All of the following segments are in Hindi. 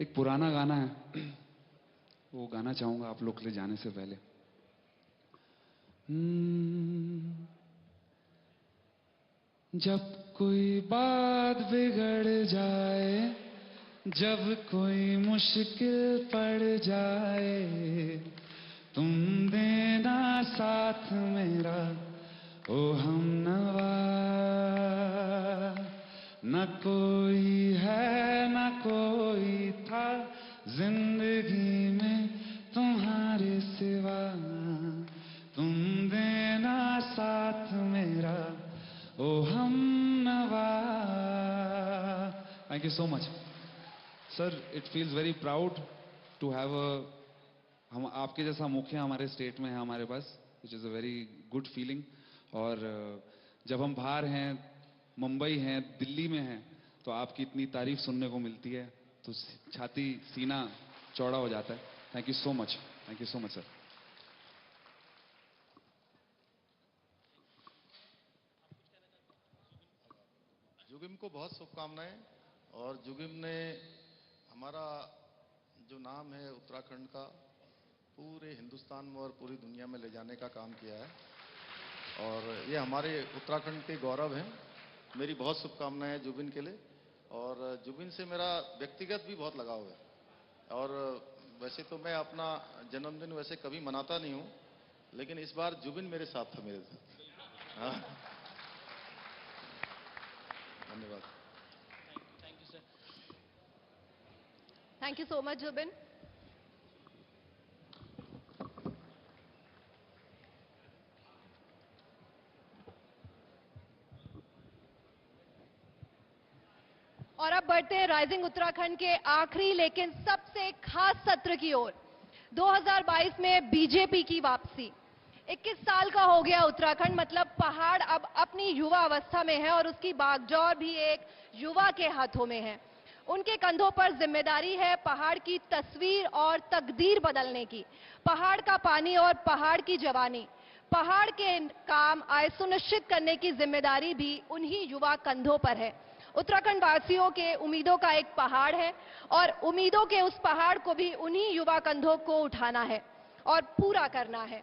एक पुराना गाना है, वो गाना चाहूंगा आप लोग के लिए जाने से पहले। जब कोई बात बिगड़ जाए, जब कोई मुश्किल पड़ जाए, तुम देना साथ मेरा ओ हमनवा। न कोई है न कोई था जिंदगी में तुम्हारे सिवा, तुम देना साथ मेरा ओ हमनवा। Thank you so much. Sir, it feels very proud to have हम आपके जैसा मुखिया हमारे स्टेट में है हमारे पास, which is a very good feeling। और जब हम बाहर हैं, मुंबई हैं, दिल्ली में हैं, तो आपकी इतनी तारीफ सुनने को मिलती है तो छाती सीना चौड़ा हो जाता है। Thank you so much, thank you so much sir. जुगिम को बहुत शुभकामनाएं। और जुगिम ने हमारा जो नाम है उत्तराखंड का पूरे हिंदुस्तान में और पूरी दुनिया में ले जाने का काम किया है, और ये हमारे उत्तराखंड के गौरव हैं। मेरी बहुत शुभकामनाएं जुबिन के लिए। और जुबिन से मेरा व्यक्तिगत भी बहुत लगाव है। और वैसे तो मैं अपना जन्मदिन वैसे कभी मनाता नहीं हूं, लेकिन इस बार जुबिन मेरे साथ था, मेरे साथ। हाँ, धन्यवाद। Thank you sir. Thank you so much Zubin. और अब बढ़ते हैं राइजिंग उत्तराखंड के आखिरी लेकिन सबसे खास सत्र की ओर। 2022 में बीजेपी की वापसी। 21 साल का हो गया उत्तराखंड, मतलब पहाड़ अब अपनी युवा अवस्था में है और उसकी बागडोर भी एक युवा के हाथों में है। उनके कंधों पर जिम्मेदारी है पहाड़ की तस्वीर और तकदीर बदलने की। पहाड़ का पानी और पहाड़ की जवानी, पहाड़ के काम आय सुनिश्चित करने की जिम्मेदारी भी उन्हीं युवा कंधों पर है। उत्तराखंड वासियों के उम्मीदों का एक पहाड़ है और उम्मीदों के उस पहाड़ को भी उन्हीं युवा कंधों को उठाना है और पूरा करना है।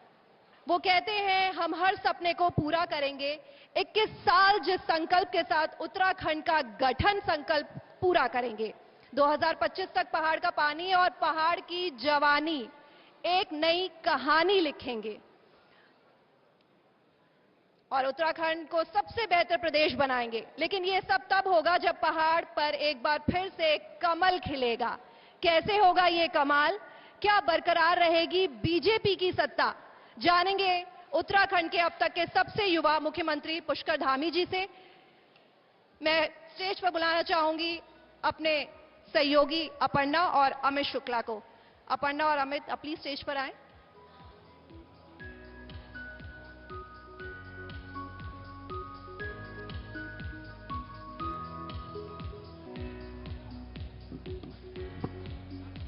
वो कहते हैं हम हर सपने को पूरा करेंगे। 21 साल जिस संकल्प के साथ उत्तराखंड का गठन संकल्प पूरा करेंगे। 2025 तक पहाड़ का पानी और पहाड़ की जवानी एक नई कहानी लिखेंगे और उत्तराखंड को सबसे बेहतर प्रदेश बनाएंगे। लेकिन ये सब तब होगा जब पहाड़ पर एक बार फिर से कमल खिलेगा। कैसे होगा ये कमाल? क्या बरकरार रहेगी बीजेपी की सत्ता? जानेंगे उत्तराखंड के अब तक के सबसे युवा मुख्यमंत्री पुष्कर धामी जी से। मैं स्टेज पर बुलाना चाहूंगी अपने सहयोगी अपर्णा और अमित शुक्ला को। अपर्णा और अमित प्लीज स्टेज पर आए।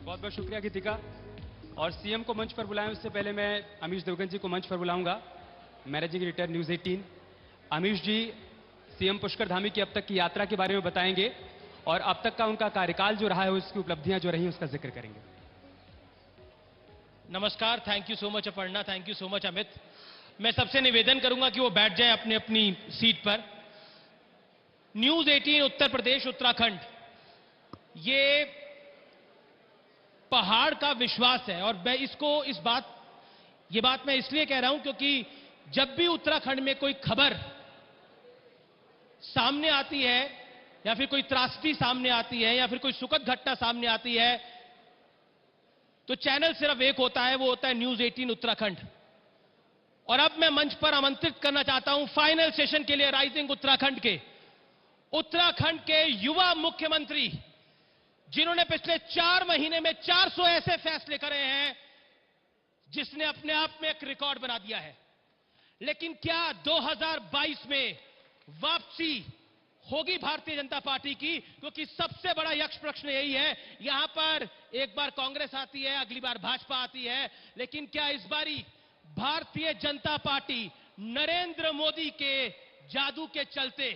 बहुत बहुत शुक्रिया गीतिका। और सीएम को मंच पर बुलाएं उससे पहले मैं अमीश देवगन जी को मंच पर बुलाऊंगा, मैनेजिंग एडिटर न्यूज 18। अमीश जी सीएम पुष्कर धामी की अब तक की यात्रा के बारे में बताएंगे और अब तक का उनका कार्यकाल जो रहा है उसकी उपलब्धियां जो रही उसका जिक्र करेंगे। नमस्कार, thank you so much Aparna, thank you so much Amit. मैं सबसे निवेदन करूंगा कि वो बैठ जाए अपनी अपनी सीट पर। न्यूज 18 उत्तर प्रदेश उत्तराखंड, ये पहाड़ का विश्वास है। और मैं ये बात मैं इसलिए कह रहा हूं क्योंकि जब भी उत्तराखंड में कोई खबर सामने आती है या फिर कोई त्रासदी सामने आती है या फिर कोई सुखद घटना सामने आती है तो चैनल सिर्फ एक होता है, वो होता है न्यूज 18 उत्तराखंड। और अब मैं मंच पर आमंत्रित करना चाहता हूं फाइनल सेशन के लिए राइजिंग उत्तराखंड के युवा मुख्यमंत्री, जिन्होंने पिछले 4 महीने में 400 ऐसे फैसले करे हैं जिसने अपने आप में एक रिकॉर्ड बना दिया है। लेकिन क्या 2022 में वापसी होगी भारतीय जनता पार्टी की? क्योंकि सबसे बड़ा यक्ष प्रश्न यही है। यहां पर एक बार कांग्रेस आती है, अगली बार भाजपा आती है, लेकिन क्या इस बारी भारतीय जनता पार्टी नरेंद्र मोदी के जादू के चलते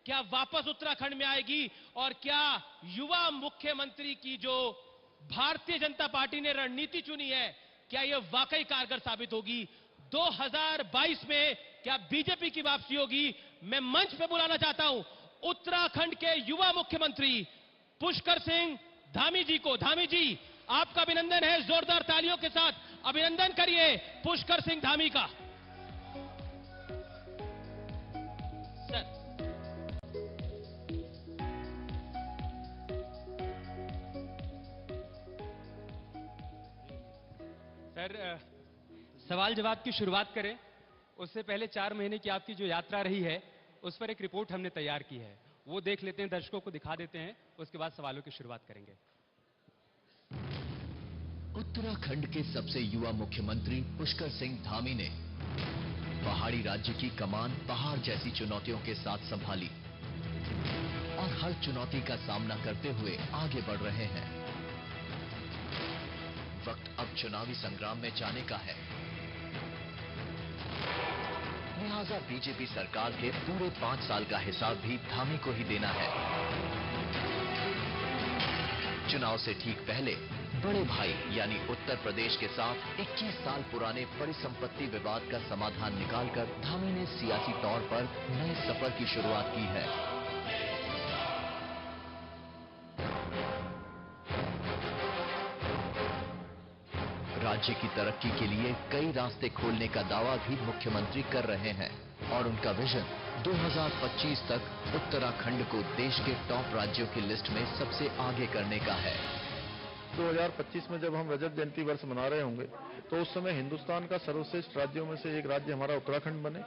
क्या वापस उत्तराखंड में आएगी और क्या युवा मुख्यमंत्री की जो भारतीय जनता पार्टी ने रणनीति चुनी है क्या यह वाकई कारगर साबित होगी? 2022 में क्या बीजेपी की वापसी होगी? मैं मंच पे बुलाना चाहता हूं उत्तराखंड के युवा मुख्यमंत्री पुष्कर सिंह धामी जी को। धामी जी, आपका अभिनंदन है, जोरदार तालियों के साथ अभिनंदन करिए पुष्कर सिंह धामी का। सर, सवाल जवाब की शुरुआत करें उससे पहले 4 महीने की आपकी जो यात्रा रही है उस पर एक रिपोर्ट हमने तैयार की है, वो देख लेते हैं, दर्शकों को दिखा देते हैं, उसके बाद सवालों की शुरुआत करेंगे। उत्तराखंड के सबसे युवा मुख्यमंत्री पुष्कर सिंह धामी ने पहाड़ी राज्य की कमान पहाड़ जैसी चुनौतियों के साथ संभाली और हर चुनौती का सामना करते हुए आगे बढ़ रहे हैं। वक्त अब चुनावी संग्राम में जाने का है, लिहाजा बीजेपी सरकार के पूरे 5 साल का हिसाब भी धामी को ही देना है। चुनाव से ठीक पहले बड़े भाई यानी उत्तर प्रदेश के साथ 21 साल पुराने परिसंपत्ति विवाद का समाधान निकालकर धामी ने सियासी तौर पर नए सफर की शुरुआत की है। राज्य की तरक्की के लिए कई रास्ते खोलने का दावा भी मुख्यमंत्री कर रहे हैं और उनका विजन 2025 तक उत्तराखंड को देश के टॉप राज्यों की लिस्ट में सबसे आगे करने का है। 2025 में जब हम रजत जयंती वर्ष मना रहे होंगे तो उस समय हिंदुस्तान का सर्वश्रेष्ठ राज्यों में से एक राज्य हमारा उत्तराखंड बने।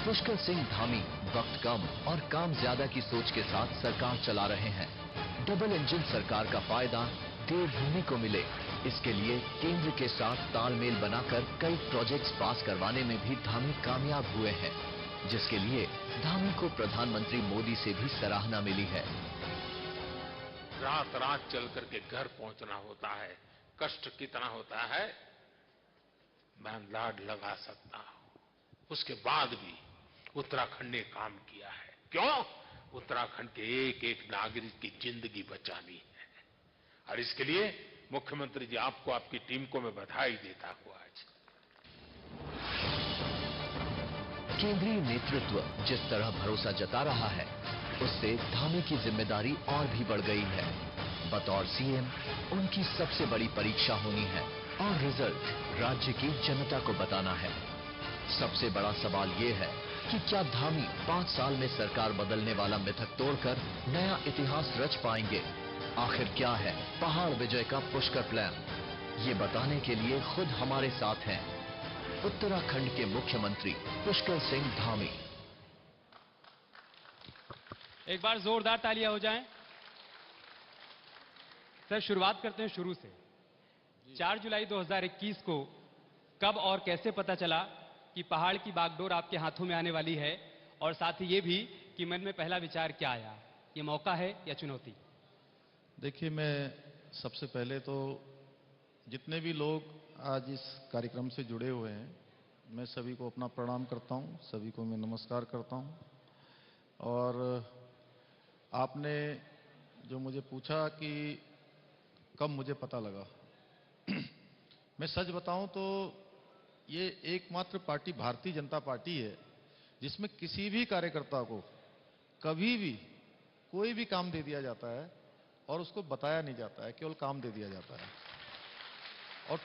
पुष्कर सिंह धामी वक्त कम और काम ज्यादा की सोच के साथ सरकार चला रहे हैं। डबल इंजन सरकार का फायदा देवभूमि को मिले, इसके लिए केंद्र के साथ तालमेल बनाकर कई प्रोजेक्ट्स पास करवाने में भी धामी कामयाब हुए हैं, जिसके लिए धामी को प्रधानमंत्री मोदी से भी सराहना मिली है। रात रात चल करके घर पहुंचना होता है, कष्ट कितना होता है मैं अंदाज लगा सकता हूं। उसके बाद भी उत्तराखंड ने काम किया है। क्यों? उत्तराखंड के एक एक नागरिक की जिंदगी बचानी है और इसके लिए मुख्यमंत्री जी आपको, आपकी टीम को मैं बधाई देता हूं। आज केंद्रीय नेतृत्व जिस तरह भरोसा जता रहा है उससे धामी की जिम्मेदारी और भी बढ़ गई है। बतौर सीएम उनकी सबसे बड़ी परीक्षा होनी है और रिजल्ट राज्य की जनता को बताना है। सबसे बड़ा सवाल ये है कि क्या धामी 5 साल में सरकार बदलने वाला मिथक तोड़कर नया इतिहास रच पाएंगे? आखिर क्या है पहाड़ विजय का पुष्कर प्लान? ये बताने के लिए खुद हमारे साथ हैं उत्तराखंड के मुख्यमंत्री पुष्कर सिंह धामी। एक बार जोरदार तालियां हो जाएं। सर, शुरुआत करते हैं शुरू से। 4 जुलाई 2021 को कब और कैसे पता चला कि पहाड़ की बागडोर आपके हाथों में आने वाली है, और साथ ही ये भी कि मन में पहला विचार क्या आया, ये मौका है या चुनौती? देखिए, मैं सबसे पहले तो जितने भी लोग आज इस कार्यक्रम से जुड़े हुए हैं, मैं सभी को अपना प्रणाम करता हूं, सभी को मैं नमस्कार करता हूं। और आपने जो मुझे पूछा कि कब मुझे पता लगा, मैं सच बताऊं तो ये एकमात्र पार्टी भारतीय जनता पार्टी है जिसमें किसी भी कार्यकर्ता को कभी भी कोई भी काम दे दिया जाता है और उसको बताया नहीं जाता है, केवल काम दे दिया जाता है। और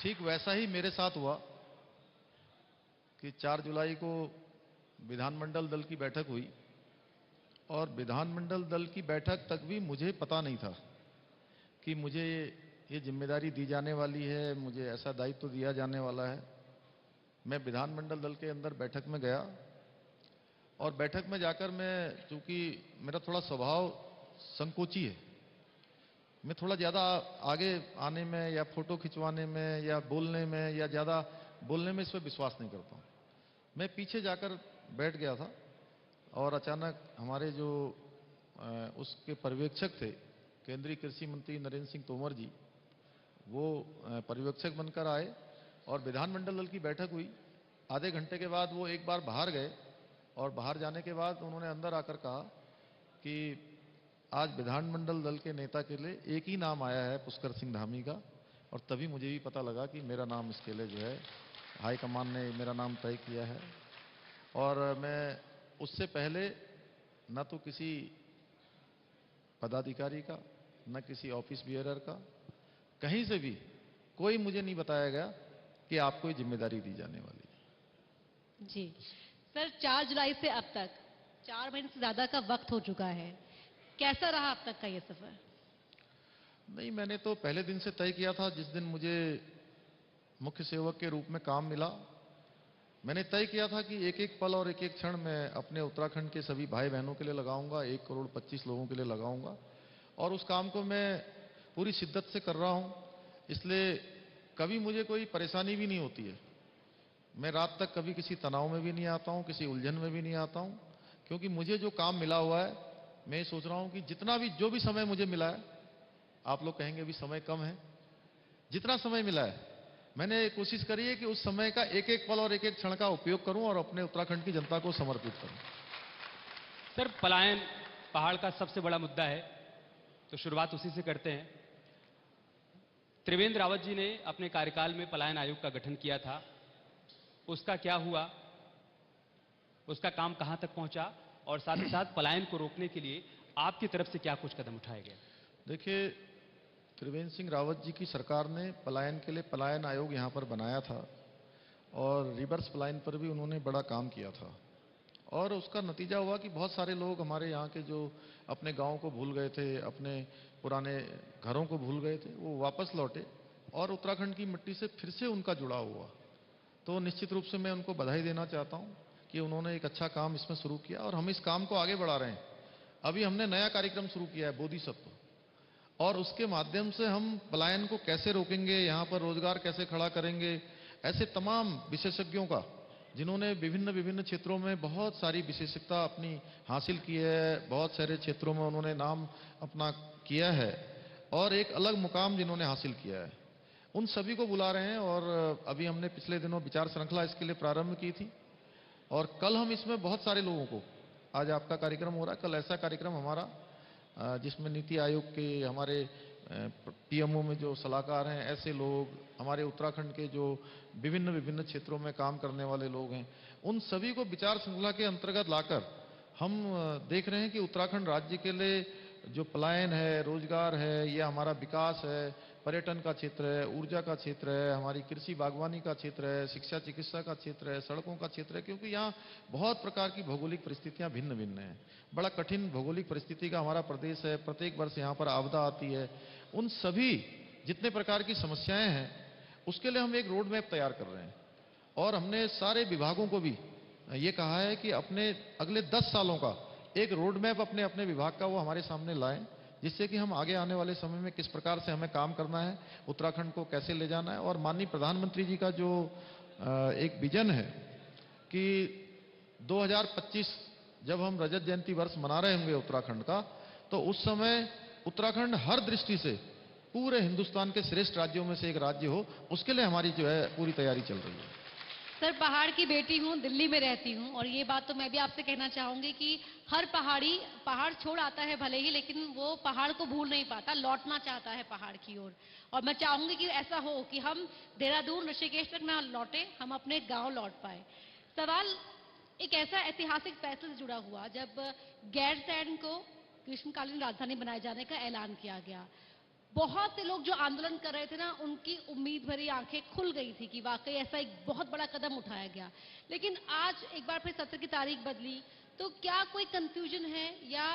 ठीक वैसा ही मेरे साथ हुआ कि 4 जुलाई को विधानमंडल दल की बैठक हुई और विधानमंडल दल की बैठक तक भी मुझे पता नहीं था कि मुझे ये जिम्मेदारी दी जाने वाली है, मुझे ऐसा दायित्व दिया जाने वाला है। मैं विधानमंडल दल के अंदर बैठक में गया और बैठक में जाकर मैं, चूंकि मेरा थोड़ा स्वभाव संकोची है, मैं थोड़ा ज़्यादा आगे आने में या फोटो खिंचवाने में या बोलने में या ज़्यादा बोलने में इस पर विश्वास नहीं करता हूँ। मैं पीछे जाकर बैठ गया था और अचानक हमारे जो उसके पर्यवेक्षक थे, केंद्रीय कृषि मंत्री नरेंद्र सिंह तोमर जी, वो पर्यवेक्षक बनकर आए और विधानमंडल दल की बैठक हुई। आधे घंटे के बाद वो एक बार बाहर गए और बाहर जाने के बाद उन्होंने अंदर आकर कहा कि आज विधानमंडल दल के नेता के लिए एक ही नाम आया है, पुष्कर सिंह धामी का। और तभी मुझे भी पता लगा कि मेरा नाम इसके लिए जो है हाईकमान ने मेरा नाम तय किया है। और मैं उससे पहले न तो किसी पदाधिकारी का, न किसी ऑफिस बियरर का, कहीं से भी कोई मुझे नहीं बताया गया कि आपको ये जिम्मेदारी दी जाने वाली है। जी सर, 4 जुलाई से अब तक 4 महीने से ज्यादा का वक्त हो चुका है, कैसा रहा अब तक का ये सफर? नहीं, मैंने तो पहले दिन से तय किया था, जिस दिन मुझे मुख्य सेवक के रूप में काम मिला, मैंने तय किया था कि एक एक पल और एक एक क्षण मैं अपने उत्तराखंड के सभी भाई बहनों के लिए लगाऊंगा, 1 करोड़ 25 लोगों के लिए लगाऊंगा। और उस काम को मैं पूरी शिद्दत से कर रहा हूं, इसलिए कभी मुझे कोई परेशानी भी नहीं होती है। मैं रात तक कभी किसी तनाव में भी नहीं आता हूं, किसी उलझन में भी नहीं आता हूं, क्योंकि मुझे जो काम मिला हुआ है, मैं सोच रहा हूं कि जितना भी जो भी समय मुझे मिला है, आप लोग कहेंगे अभी समय कम है, जितना समय मिला है मैंने कोशिश करी है कि उस समय का एक एक पल और एक एक क्षण का उपयोग करूं और अपने उत्तराखंड की जनता को समर्पित करूं। सर, पलायन पहाड़ का सबसे बड़ा मुद्दा है, तो शुरुआत उसी से करते हैं। त्रिवेंद्र रावत जी ने अपने कार्यकाल में पलायन आयोग का गठन किया था, उसका क्या हुआ, उसका काम कहां तक पहुंचा, और साथ ही साथ पलायन को रोकने के लिए आपकी तरफ से क्या कुछ कदम उठाए गए? देखिए, त्रिवेंद्र सिंह रावत जी की सरकार ने पलायन के लिए पलायन आयोग यहाँ पर बनाया था और रिवर्स पलायन पर भी उन्होंने बड़ा काम किया था। और उसका नतीजा हुआ कि बहुत सारे लोग हमारे यहाँ के जो अपने गाँव को भूल गए थे, अपने पुराने घरों को भूल गए थे, वो वापस लौटे और उत्तराखंड की मिट्टी से फिर से उनका जुड़ाव हुआ। तो निश्चित रूप से मैं उनको बधाई देना चाहता हूँ कि उन्होंने एक अच्छा काम इसमें शुरू किया और हम इस काम को आगे बढ़ा रहे हैं। अभी हमने नया कार्यक्रम शुरू किया है, बोधिसत्व, और उसके माध्यम से हम पलायन को कैसे रोकेंगे, यहाँ पर रोजगार कैसे खड़ा करेंगे, ऐसे तमाम विशेषज्ञों का, जिन्होंने विभिन्न विभिन्न क्षेत्रों में बहुत सारी विशेषज्ञता अपनी हासिल की है, बहुत सारे क्षेत्रों में उन्होंने नाम अपना किया है और एक अलग मुकाम जिन्होंने हासिल किया है, उन सभी को बुला रहे हैं। और अभी हमने पिछले दिनों विचार श्रृंखला इसके लिए प्रारंभ की थी और कल हम इसमें बहुत सारे लोगों को, आज आपका कार्यक्रम हो रहा है, कल ऐसा कार्यक्रम हमारा जिसमें नीति आयोग के हमारे पीएमओ में जो सलाहकार हैं, ऐसे लोग, हमारे उत्तराखंड के जो विभिन्न विभिन्न क्षेत्रों में काम करने वाले लोग हैं, उन सभी को विचार श्रृंखला के अंतर्गत लाकर हम देख रहे हैं कि उत्तराखंड राज्य के लिए जो पलायन है, रोजगार है, या हमारा विकास है, पर्यटन का क्षेत्र है, ऊर्जा का क्षेत्र है, हमारी कृषि बागवानी का क्षेत्र है, शिक्षा चिकित्सा का क्षेत्र है, सड़कों का क्षेत्र है, क्योंकि यहाँ बहुत प्रकार की भौगोलिक परिस्थितियां भिन्न भिन्न हैं। बड़ा कठिन भौगोलिक परिस्थिति का हमारा प्रदेश है, प्रत्येक वर्ष यहाँ पर आपदा आती है। उन सभी जितने प्रकार की समस्याएं हैं, उसके लिए हम एक रोड मैप तैयार कर रहे हैं और हमने सारे विभागों को भी ये कहा है कि अपने अगले 10 सालों का एक रोड मैप अपने अपने विभाग का वो हमारे सामने लाएं, जिससे कि हम आगे आने वाले समय में किस प्रकार से हमें काम करना है, उत्तराखंड को कैसे ले जाना है। और माननीय प्रधानमंत्री जी का जो एक विजन है कि 2025 जब हम रजत जयंती वर्ष मना रहे होंगे उत्तराखंड का, तो उस समय उत्तराखंड हर दृष्टि से पूरे हिंदुस्तान के श्रेष्ठ राज्यों में से एक राज्य हो, उसके लिए हमारी जो है पूरी तैयारी चल रही है। सर, पहाड़ की बेटी हूँ, दिल्ली में रहती हूँ, और ये बात तो मैं भी आपसे कहना चाहूंगी कि हर पहाड़ी पहाड़ छोड़ आता है भले ही, लेकिन वो पहाड़ को भूल नहीं पाता, लौटना चाहता है पहाड़ की ओर। और मैं चाहूंगी कि ऐसा हो कि हम देहरादून ऋषिकेश तक ना लौटे, हम अपने गांव लौट पाए। सवाल एक ऐसा ऐतिहासिक फैसले से जुड़ा हुआ जब गैरसैंण को ग्रीष्मकालीन राजधानी बनाए जाने का ऐलान किया गया। बहुत से लोग जो आंदोलन कर रहे थे ना, उनकी उम्मीद भरी आंखें खुल गई थी कि वाकई ऐसा एक बहुत बड़ा कदम उठाया गया। लेकिन आज एक बार फिर सत्र की तारीख बदली, तो क्या कोई कंफ्यूजन है या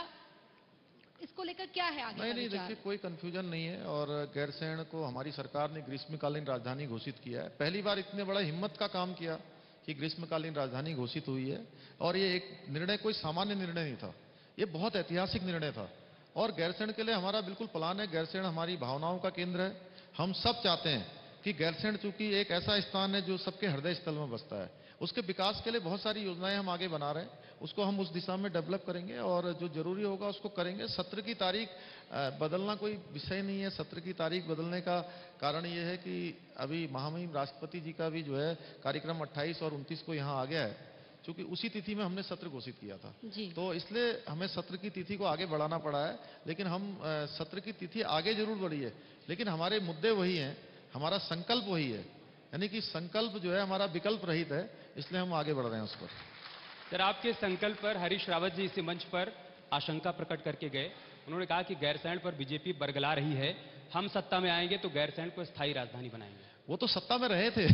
इसको लेकर क्या है आगे? नहीं, देखिए कोई कंफ्यूजन नहीं है और गैरसैंण को हमारी सरकार ने ग्रीष्मकालीन राजधानी घोषित किया है। पहली बार इतने बड़ा हिम्मत का काम किया कि ग्रीष्मकालीन राजधानी घोषित हुई है और ये एक निर्णय कोई सामान्य निर्णय नहीं था, ये बहुत ऐतिहासिक निर्णय था। और गैरसैंण के लिए हमारा बिल्कुल प्लान है। गैरसैंण हमारी भावनाओं का केंद्र है। हम सब चाहते हैं कि गैरसैंण चूंकि एक ऐसा स्थान है जो सबके हृदय स्थल में बसता है, उसके विकास के लिए बहुत सारी योजनाएं हम आगे बना रहे हैं उसको हम उस दिशा में डेवलप करेंगे और जो जरूरी होगा उसको करेंगे। सत्र की तारीख बदलना कोई विषय नहीं है। सत्र की तारीख बदलने का कारण ये है कि अभी महामहिम राष्ट्रपति जी का भी जो है कार्यक्रम 28 और 29 को यहाँ आ गया है, क्योंकि उसी तिथि में हमने सत्र घोषित किया था। जी। तो इसलिए हमें सत्र की तिथि को आगे बढ़ाना पड़ा है, लेकिन हम सत्र की तिथि आगे जरूर बढ़ी है, लेकिन हमारे मुद्दे वही हैं, हमारा संकल्प वही है, यानी कि संकल्प जो है हमारा विकल्प रहित है, इसलिए हम आगे बढ़ रहे हैं उस पर। सर, आपके संकल्प पर हरीश रावत जी इसी मंच पर आशंका प्रकट करके गए। उन्होंने कहा कि गैरसैंण पर बीजेपी बरगला रही है, हम सत्ता में आएंगे तो गैरसैंण को स्थायी राजधानी बनाएंगे। वो तो सत्ता में रहे थे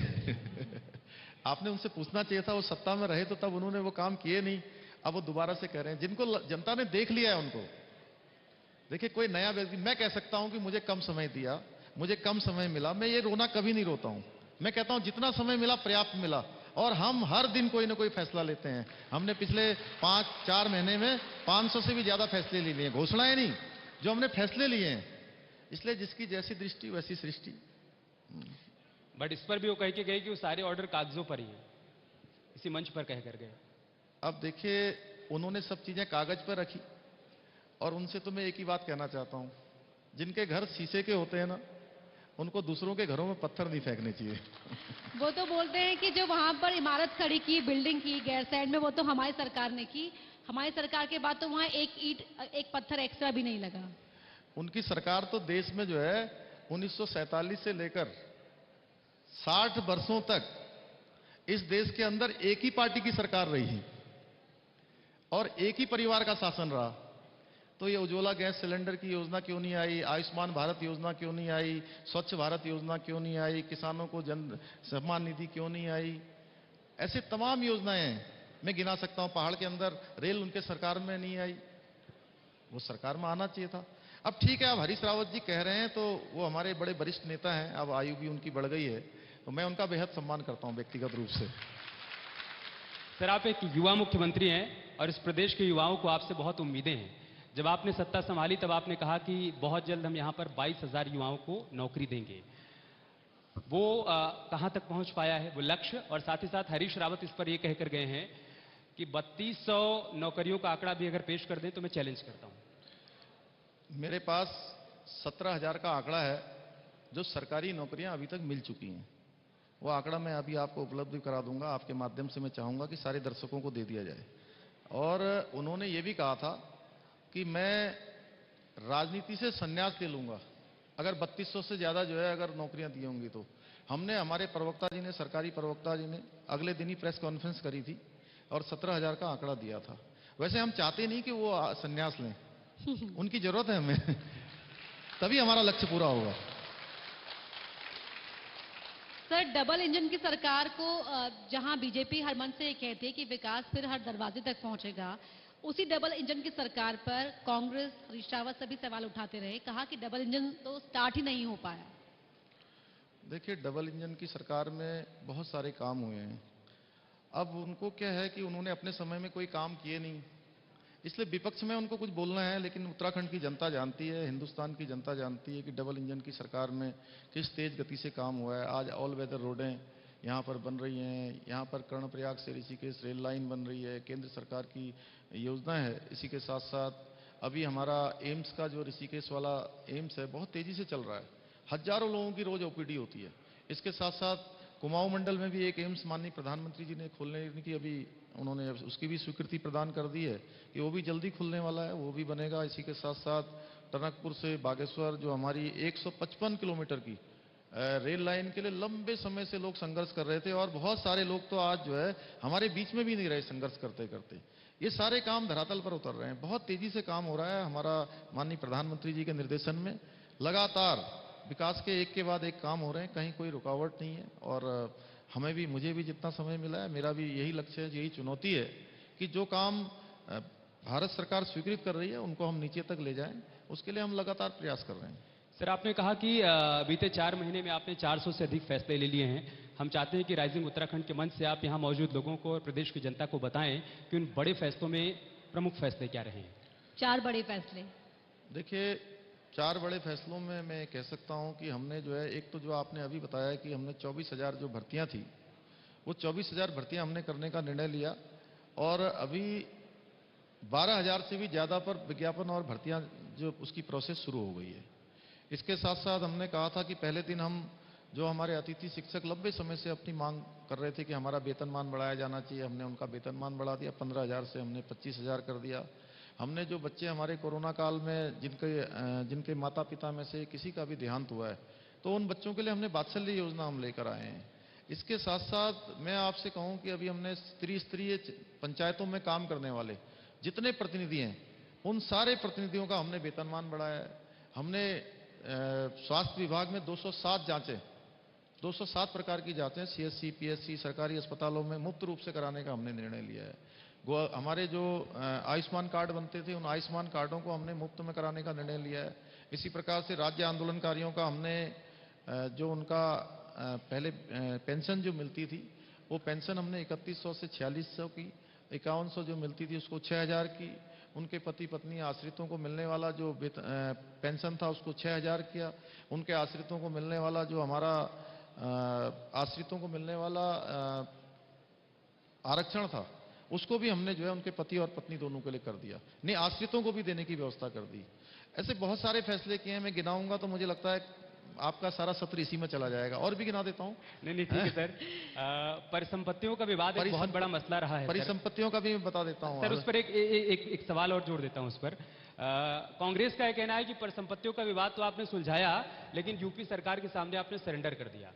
आपने उनसे पूछना चाहिए था, वो सत्ता में रहे तो तब उन्होंने वो काम किए नहीं, अब वो दोबारा से कह रहे हैं। जिनको जनता ने देख लिया है उनको, देखिए कोई नया व्यक्ति, मैं कह सकता हूं कि मुझे कम समय दिया, मुझे कम समय मिला, मैं ये रोना कभी नहीं रोता हूं। मैं कहता हूं जितना समय मिला पर्याप्त मिला, और हम हर दिन कोई ना कोई फैसला लेते हैं। हमने पिछले 5-4 महीने में 500 से भी ज्यादा फैसले ले लिए, घोषणाएं नहीं, जो हमने फैसले लिए हैं। इसलिए जिसकी जैसी दृष्टि वैसी सृष्टि। बट इस पर भी वो कह के गए कि वो सारे ऑर्डर कागजों पर ही हैं, इसी मंच पर कह कर गए। अब देखिए उन्होंने सब चीजें कागज पर रखी, और उनसे तो मैं एक ही बात कहना चाहता हूं, जिनके घर शीशे के होते हैं ना, उनको दूसरों के घरों में पत्थर नहीं फेंकने चाहिए। वो तो बोलते हैं कि जो वहां पर इमारत खड़ी की, बिल्डिंग की गैरसैंण में, वो तो हमारी सरकार ने की। हमारी सरकार के बाद तो वहां एक पत्थर एक्स्ट्रा भी नहीं लगा। उनकी सरकार तो देश में जो है 1947 से लेकर 60 वर्षों तक इस देश के अंदर एक ही पार्टी की सरकार रही और एक ही परिवार का शासन रहा। तो ये उज्ज्वला गैस सिलेंडर की योजना क्यों नहीं आई, आयुष्मान भारत योजना क्यों नहीं आई, स्वच्छ भारत योजना क्यों नहीं आई, किसानों को जन सम्मान निधि क्यों नहीं आई, ऐसे तमाम योजनाएं मैं गिना सकता हूं। पहाड़ के अंदर रेल उनके सरकार में नहीं आई, वो सरकार में आना चाहिए था। अब ठीक है, अब हरीश रावत जी कह रहे हैं तो वो हमारे बड़े वरिष्ठ नेता हैं, अब आयु भी उनकी बढ़ गई है, तो मैं उनका बेहद सम्मान करता हूं व्यक्तिगत रूप से। सर, आप एक युवा मुख्यमंत्री हैं और इस प्रदेश के युवाओं को आपसे बहुत उम्मीदें हैं। जब आपने सत्ता संभाली तब आपने कहा कि बहुत जल्द हम यहाँ पर 22,000 युवाओं को नौकरी देंगे। वो कहाँ तक पहुंच पाया है वो लक्ष्य? और साथ ही साथ हरीश रावत इस पर ये कहकर गए हैं कि 3200 नौकरियों का आंकड़ा भी अगर पेश कर दें तो मैं चैलेंज करता हूं। मेरे पास 17,000 का आंकड़ा है जो सरकारी नौकरियां अभी तक मिल चुकी हैं। वो आंकड़ा मैं अभी आपको उपलब्ध करा दूंगा, आपके माध्यम से मैं चाहूंगा कि सारे दर्शकों को दे दिया जाए। और उन्होंने ये भी कहा था कि मैं राजनीति से संन्यास ले लूंगा अगर 3200 से ज्यादा जो है अगर नौकरियां दी होंगी तो। हमने, हमारे प्रवक्ता जी ने, सरकारी प्रवक्ता जी ने अगले दिन ही प्रेस कॉन्फ्रेंस करी थी और 17,000 का आंकड़ा दिया था। वैसे हम चाहते नहीं कि वो संन्यास लें, उनकी जरूरत है हमें तभी हमारा लक्ष्य पूरा होगा। सर, डबल इंजन की सरकार को जहां बीजेपी हर मन से ये कहती है कि विकास फिर हर दरवाजे तक पहुंचेगा, उसी डबल इंजन की सरकार पर कांग्रेस, हरीश रावत सभी सवाल उठाते रहे, कहा कि डबल इंजन तो स्टार्ट ही नहीं हो पाया। देखिए, डबल इंजन की सरकार में बहुत सारे काम हुए हैं। अब उनको क्या है कि उन्होंने अपने समय में कोई काम किए नहीं, इसलिए विपक्ष में उनको कुछ बोलना है। लेकिन उत्तराखंड की जनता जानती है, हिंदुस्तान की जनता जानती है कि डबल इंजन की सरकार में किस तेज गति से काम हुआ है। आज ऑल वेदर रोडें यहाँ पर बन रही हैं, यहाँ पर कर्णप्रयाग से ऋषिकेश रेल लाइन बन रही है, केंद्र सरकार की योजना है। इसी के साथ साथ अभी हमारा एम्स का जो ऋषिकेश वाला एम्स है बहुत तेजी से चल रहा है, हजारों लोगों की रोज ओपीडी होती है। इसके साथ साथ कुमाऊं मंडल में भी एक एम्स माननीय प्रधानमंत्री जी ने खोलने की अभी उन्होंने उसकी भी स्वीकृति प्रदान कर दी है कि वो भी जल्दी खुलने वाला है, वो भी बनेगा। इसी के साथ साथ टनकपुर से बागेश्वर जो हमारी 155 किलोमीटर की रेल लाइन के लिए लंबे समय से लोग संघर्ष कर रहे थे, और बहुत सारे लोग तो आज जो है हमारे बीच में भी नहीं रहे संघर्ष करते करते। ये सारे काम धरातल पर उतर रहे हैं, बहुत तेजी से काम हो रहा है। हमारा माननीय प्रधानमंत्री जी के निर्देशन में लगातार विकास के एक के बाद एक काम हो रहे हैं, कहीं कोई रुकावट नहीं है। और हमें भी, मुझे भी जितना समय मिला है, मेरा भी यही लक्ष्य है, यही चुनौती है कि जो काम भारत सरकार स्वीकृत कर रही है उनको हम नीचे तक ले जाएं, उसके लिए हम लगातार प्रयास कर रहे हैं। सर, आपने कहा कि बीते 4 महीने में आपने 400 से अधिक फैसले ले लिए हैं। हम चाहते हैं कि राइजिंग उत्तराखंड के मंच से आप यहाँ मौजूद लोगों को और प्रदेश की जनता को बताएं कि उन बड़े फैसलों में प्रमुख फैसले क्या रहे हैं। 4 बड़े फैसले। देखिए, 4 बड़े फैसलों में मैं कह सकता हूं कि हमने जो है, एक तो जो आपने अभी बताया कि हमने 24,000 जो भर्तियां थी, वो 24,000 भर्तियां हमने करने का निर्णय लिया। और अभी 12,000 से भी ज़्यादा पर विज्ञापन और भर्तियां जो उसकी प्रोसेस शुरू हो गई है। इसके साथ साथ हमने कहा था कि पहले दिन हम जो हमारे अतिथि शिक्षक लंबे समय से अपनी मांग कर रहे थे कि हमारा वेतनमान बढ़ाया जाना चाहिए, हमने उनका वेतनमान बढ़ा दिया। 15,000 से हमने 25,000 कर दिया। हमने जो बच्चे हमारे कोरोना काल में जिनके माता पिता में से किसी का भी देहांत हुआ है, तो उन बच्चों के लिए हमने वात्सल्य योजना हम लेकर आए हैं। इसके साथ साथ मैं आपसे कहूं कि अभी हमने त्रिस्तरीय पंचायतों में काम करने वाले जितने प्रतिनिधि हैं, उन सारे प्रतिनिधियों का हमने वेतनमान बढ़ाया है। हमने स्वास्थ्य विभाग में 207 प्रकार की जांचें सीएससी, पीएससी, सरकारी अस्पतालों में मुफ्त रूप से कराने का हमने निर्णय लिया है। हमारे जो आयुष्मान कार्ड बनते थे, उन आयुष्मान कार्डों को हमने मुफ्त में कराने का निर्णय लिया है। इसी प्रकार से राज्य आंदोलनकारियों का हमने जो उनका पहले पेंशन जो मिलती थी, वो पेंशन हमने 3100 से 4600 की, 5100 जो मिलती थी उसको 6000 की। उनके पति पत्नी आश्रितों को मिलने वाला जो पेंशन था उसको 6000 किया। उनके आश्रितों को मिलने वाला जो हमारा आश्रितों को मिलने वाला आरक्षण था, उसको भी हमने जो है उनके पति और पत्नी दोनों के लिए कर दिया। नहीं, आश्रितों को भी देने की व्यवस्था कर दी। ऐसे बहुत सारे फैसले किए हैं। मैं गिनाऊंगा तो मुझे लगता है आपका सारा सत्र इसी में चला जाएगा। और भी गिना देता हूं। नहीं ठीक है सर। परिसंपत्तियों का विवाद एक बहुत बड़ा मसला रहा है। परिसंपत्तियों का भी मैं बता देता हूं सर। उस पर एक सवाल और जोड़ देता हूं उस पर। कांग्रेस का यह कहना है कि परिसंपत्तियों का विवाद तो आपने सुलझाया, लेकिन यूपी सरकार के सामने आपने सरेंडर कर दिया।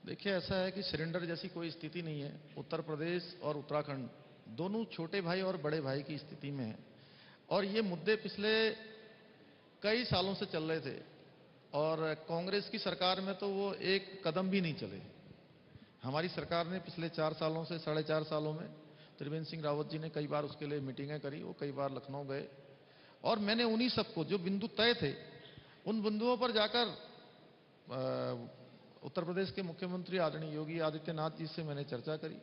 देखिए, ऐसा है कि सरेंडर जैसी कोई स्थिति नहीं है। उत्तर प्रदेश और उत्तराखंड दोनों छोटे भाई और बड़े भाई की स्थिति में है, और ये मुद्दे पिछले कई सालों से चल रहे थे, और कांग्रेस की सरकार में तो वो एक कदम भी नहीं चले। हमारी सरकार ने पिछले 4 सालों से 4.5 सालों में त्रिवेंद्र सिंह रावत जी ने कई बार उसके लिए मीटिंगें करी, वो कई बार लखनऊ गए, और मैंने उन्हीं सबको जो बिंदु तय थे उन बिंदुओं पर जाकर उत्तर प्रदेश के मुख्यमंत्री आदरणीय योगी आदित्यनाथ जी से मैंने चर्चा करी,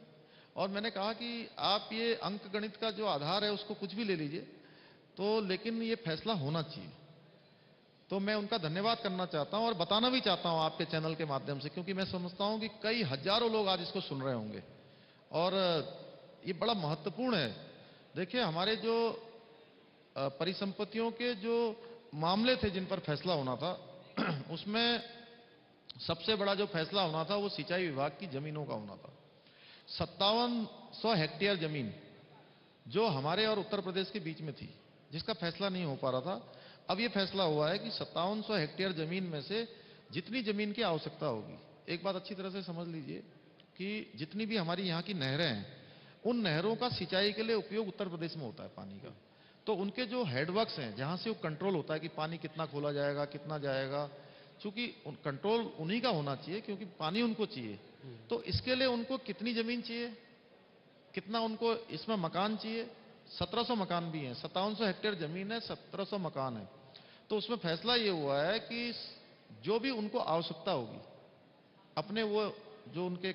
और मैंने कहा कि आप ये अंक गणित का जो आधार है उसको कुछ भी ले लीजिए, तो लेकिन ये फैसला होना चाहिए। तो मैं उनका धन्यवाद करना चाहता हूं और बताना भी चाहता हूं आपके चैनल के माध्यम से, क्योंकि मैं समझता हूं कि कई हजारों लोग आज इसको सुन रहे होंगे, और ये बड़ा महत्वपूर्ण है। देखिए, हमारे जो परिसंपत्तियों के जो मामले थे जिन पर फैसला होना था, उसमें सबसे बड़ा जो फैसला होना था वो सिंचाई विभाग की जमीनों का होना था। 5700 हेक्टेयर जमीन जो हमारे और उत्तर प्रदेश के बीच में थी, जिसका फैसला नहीं हो पा रहा था, अब ये फैसला हुआ है कि 5700 हेक्टेयर जमीन में से जितनी जमीन की आवश्यकता होगी, एक बात अच्छी तरह से समझ लीजिए कि जितनी भी हमारी यहाँ की नहरें हैं, उन नहरों का सिंचाई के लिए उपयोग उत्तर प्रदेश में होता है पानी का। तो उनके जो हेडवर्क्स हैं जहाँ से वो कंट्रोल होता है कि पानी कितना खोला जाएगा, कितना जाएगा, चूंकि कंट्रोल उन्हीं का होना चाहिए क्योंकि पानी उनको चाहिए। तो इसके लिए उनको कितनी जमीन चाहिए, कितना उनको इसमें मकान चाहिए, 1700 मकान भी हैं। 5700 हेक्टेयर जमीन है, 1700 मकान है। तो उसमें फैसला ये हुआ है कि जो भी उनको आवश्यकता होगी अपने वो जो उनके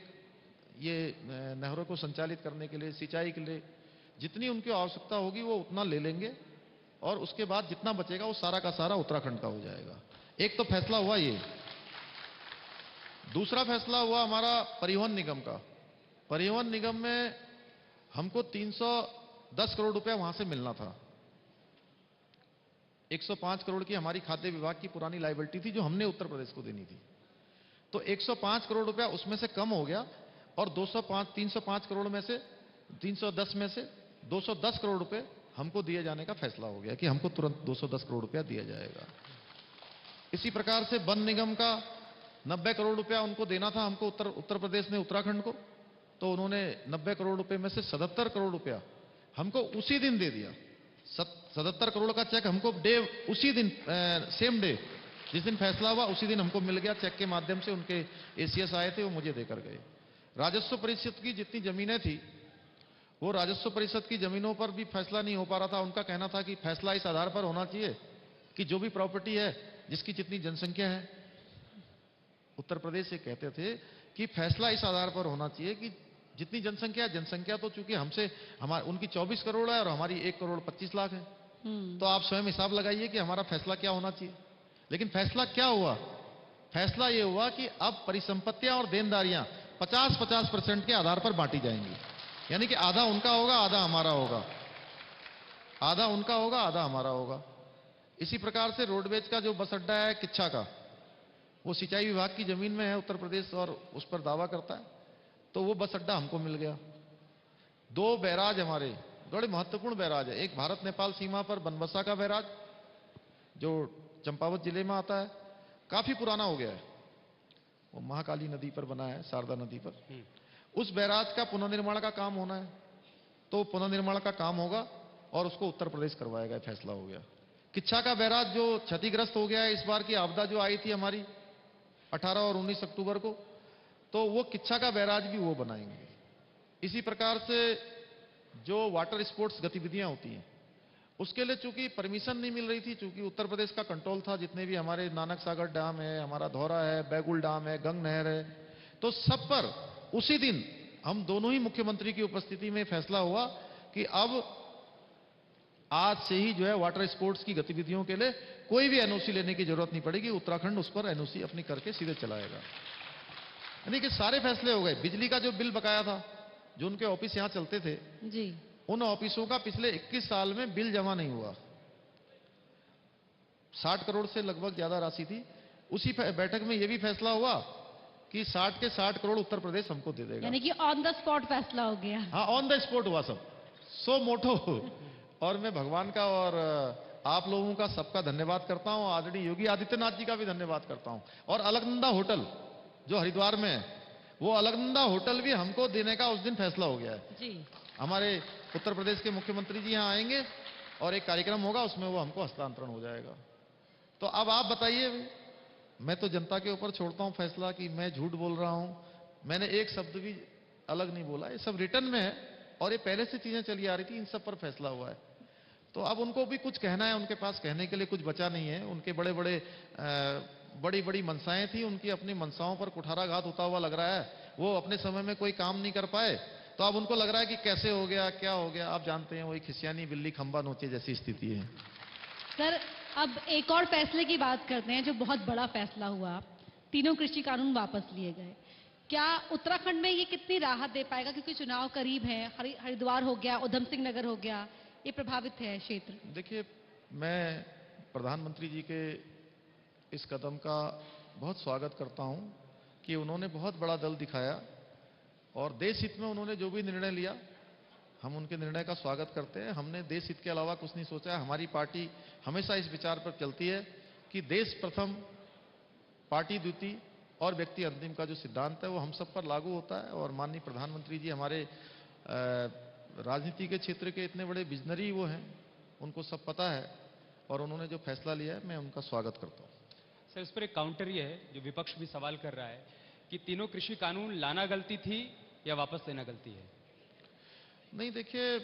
ये नहरों को संचालित करने के लिए, सिंचाई के लिए जितनी उनकी आवश्यकता होगी वो उतना ले लेंगे, और उसके बाद जितना बचेगा वो सारा का सारा उत्तराखंड का हो जाएगा। एक तो फैसला हुआ ये। दूसरा फैसला हुआ हमारा परिवहन निगम का। परिवहन निगम में हमको 310 करोड़ रुपया वहां से मिलना था। 105 करोड़ की हमारी खाद्य विभाग की पुरानी लायबिलिटी थी जो हमने उत्तर प्रदेश को देनी थी। तो 105 करोड़ रुपया उसमें से कम हो गया, और 305 करोड़ में से 310 में से 210 करोड़ रुपए हमको दिए जाने का फैसला हो गया कि हमको तुरंत 210 करोड़ रुपया दिया जाएगा। इसी प्रकार से वन निगम का 90 करोड़ रुपया उनको देना था हमको उत्तर प्रदेश ने उत्तराखंड को, तो उन्होंने 90 करोड़ रुपए में से 77 करोड़ रुपया हमको उसी दिन दे दिया। 77 करोड़ का चेक हमको उसी दिन सेम डे जिस दिन फैसला हुआ उसी दिन हमको मिल गया चेक के माध्यम से। उनके एसीएस आए थे, वो मुझे देकर गए। राजस्व परिषद की जितनी जमीनें थी वो राजस्व परिषद की जमीनों पर भी फैसला नहीं हो पा रहा था। उनका कहना था कि फैसला इस आधार पर होना चाहिए कि जो भी प्रॉपर्टी है जिसकी जितनी जनसंख्या है, उत्तर प्रदेश से कहते थे कि फैसला इस आधार पर होना चाहिए कि जितनी जनसंख्या तो चूंकि उनकी 24 करोड़ है और हमारी 1 करोड़ 25 लाख है, तो आप स्वयं हिसाब लगाइए कि हमारा फैसला क्या होना चाहिए। लेकिन फैसला क्या हुआ? फैसला यह हुआ कि अब परिसंपत्तियां और देनदारियां 50-50% के आधार पर बांटी जाएंगी, यानी कि आधा उनका होगा, आधा हमारा होगा। आधा उनका होगा, आधा हमारा होगा। इसी प्रकार से रोडवेज का जो बस अड्डा है किच्छा का, वो सिंचाई विभाग की जमीन में है उत्तर प्रदेश और उस पर दावा करता है, तो वो बस अड्डा हमको मिल गया। 2 बैराज हमारे बड़े महत्वपूर्ण बैराज है, एक भारत नेपाल सीमा पर बनबसा का बैराज जो चंपावत जिले में आता है, काफी पुराना हो गया है, वो महाकाली नदी पर बना है, शारदा नदी पर। उस बैराज का पुनर्निर्माण का काम होना है, तो पुनर्निर्माण का काम होगा और उसको उत्तर प्रदेश करवाएगा, फैसला हो गया। किच्छा का बैराज जो क्षतिग्रस्त हो गया है इस बार की आपदा जो आई थी हमारी 18 और 19 अक्टूबर को, तो वो किच्छा का बैराज भी वो बनाएंगे। इसी प्रकार से जो वाटर स्पोर्ट्स गतिविधियां होती हैं उसके लिए चूंकि परमिशन नहीं मिल रही थी, चूंकि उत्तर प्रदेश का कंट्रोल था, जितने भी हमारे नानक सागर डैम है, हमारा धौरा है, बैगुल डैम है, गंग नहर है, तो सब पर उसी दिन हम दोनों ही मुख्यमंत्री की उपस्थिति में फैसला हुआ कि अब आज से ही जो है वाटर स्पोर्ट्स की गतिविधियों के लिए कोई भी एनओसी लेने की जरूरत नहीं पड़ेगी, उत्तराखंड उस पर एनओसी अपनी करके सीधे चलाएगा। यानी कि सारे फैसले हो गए। बिजली का जो बिल बकाया था, जो उनके ऑफिस यहां चलते थे जी, उन ऑफिसों का पिछले 21 साल में बिल जमा नहीं हुआ, 60 करोड़ से लगभग ज्यादा राशि थी। उसी बैठक में यह भी फैसला हुआ कि 60 के 60 करोड़ उत्तर प्रदेश हमको दे देगा। यानी कि ऑन द स्पॉट फैसला हो गया। हाँ, ऑन द स्पॉट हुआ सब, सो मोटो। और मैं भगवान का और आप लोगों का सबका धन्यवाद करता हूं, आदरणीय योगी आदित्यनाथ जी का भी धन्यवाद करता हूं। और अलकनंदा होटल जो हरिद्वार में है, वो अलकनंदा होटल भी हमको देने का उस दिन फैसला हो गया है जी। हमारे उत्तर प्रदेश के मुख्यमंत्री जी यहाँ आएंगे और एक कार्यक्रम होगा, उसमें वो हमको हस्तांतरण हो जाएगा। तो अब आप बताइए, मैं तो जनता के ऊपर छोड़ता हूं फैसला कि मैं झूठ बोल रहा हूं। मैंने एक शब्द भी अलग नहीं बोला, ये सब रिटर्न में है और ये पहले से चीजें चली आ रही थी, इन सब पर फैसला हुआ है। तो अब उनको भी कुछ कहना है, उनके पास कहने के लिए कुछ बचा नहीं है। उनके बड़ी बड़ी मनसाएं थी, उनकी अपनी मनसाओं पर कुठाराघात होता हुआ लग रहा है। वो अपने समय में कोई काम नहीं कर पाए, तो अब उनको लग रहा है कि कैसे हो गया, क्या हो गया। आप जानते हैं वही खिसियानी बिल्ली खंबा नोचे जैसी स्थिति है। सर, अब एक और फैसले की बात करते हैं जो बहुत बड़ा फैसला हुआ, तीनों कृषि कानून वापस लिए गए। क्या उत्तराखंड में ये कितनी राहत दे पाएगा, क्योंकि चुनाव करीब है, हरिद्वार हो गया, उधम सिंह नगर हो गया, ये प्रभावित है क्षेत्र। देखिए, मैं प्रधानमंत्री जी के इस कदम का बहुत स्वागत करता हूं कि उन्होंने बहुत बड़ा दल दिखाया और देश हित में उन्होंने जो भी निर्णय लिया, हम उनके निर्णय का स्वागत करते हैं। हमने देश हित के अलावा कुछ नहीं सोचा है। हमारी पार्टी हमेशा इस विचार पर चलती है कि देश प्रथम, पार्टी द्वितीय और व्यक्ति अंतिम का जो सिद्धांत है वो हम सब पर लागू होता है। और माननीय प्रधानमंत्री जी हमारे राजनीति के क्षेत्र के इतने बड़े विजनरी वो हैं, उनको सब पता है और उन्होंने जो फैसला लिया है मैं उनका स्वागत करता हूँ। सर, इस पर एक काउंटर ये है, जो विपक्ष भी सवाल कर रहा है कि तीनों कृषि कानून लाना गलती थी या वापस लेना गलती है? नहीं, देखिए,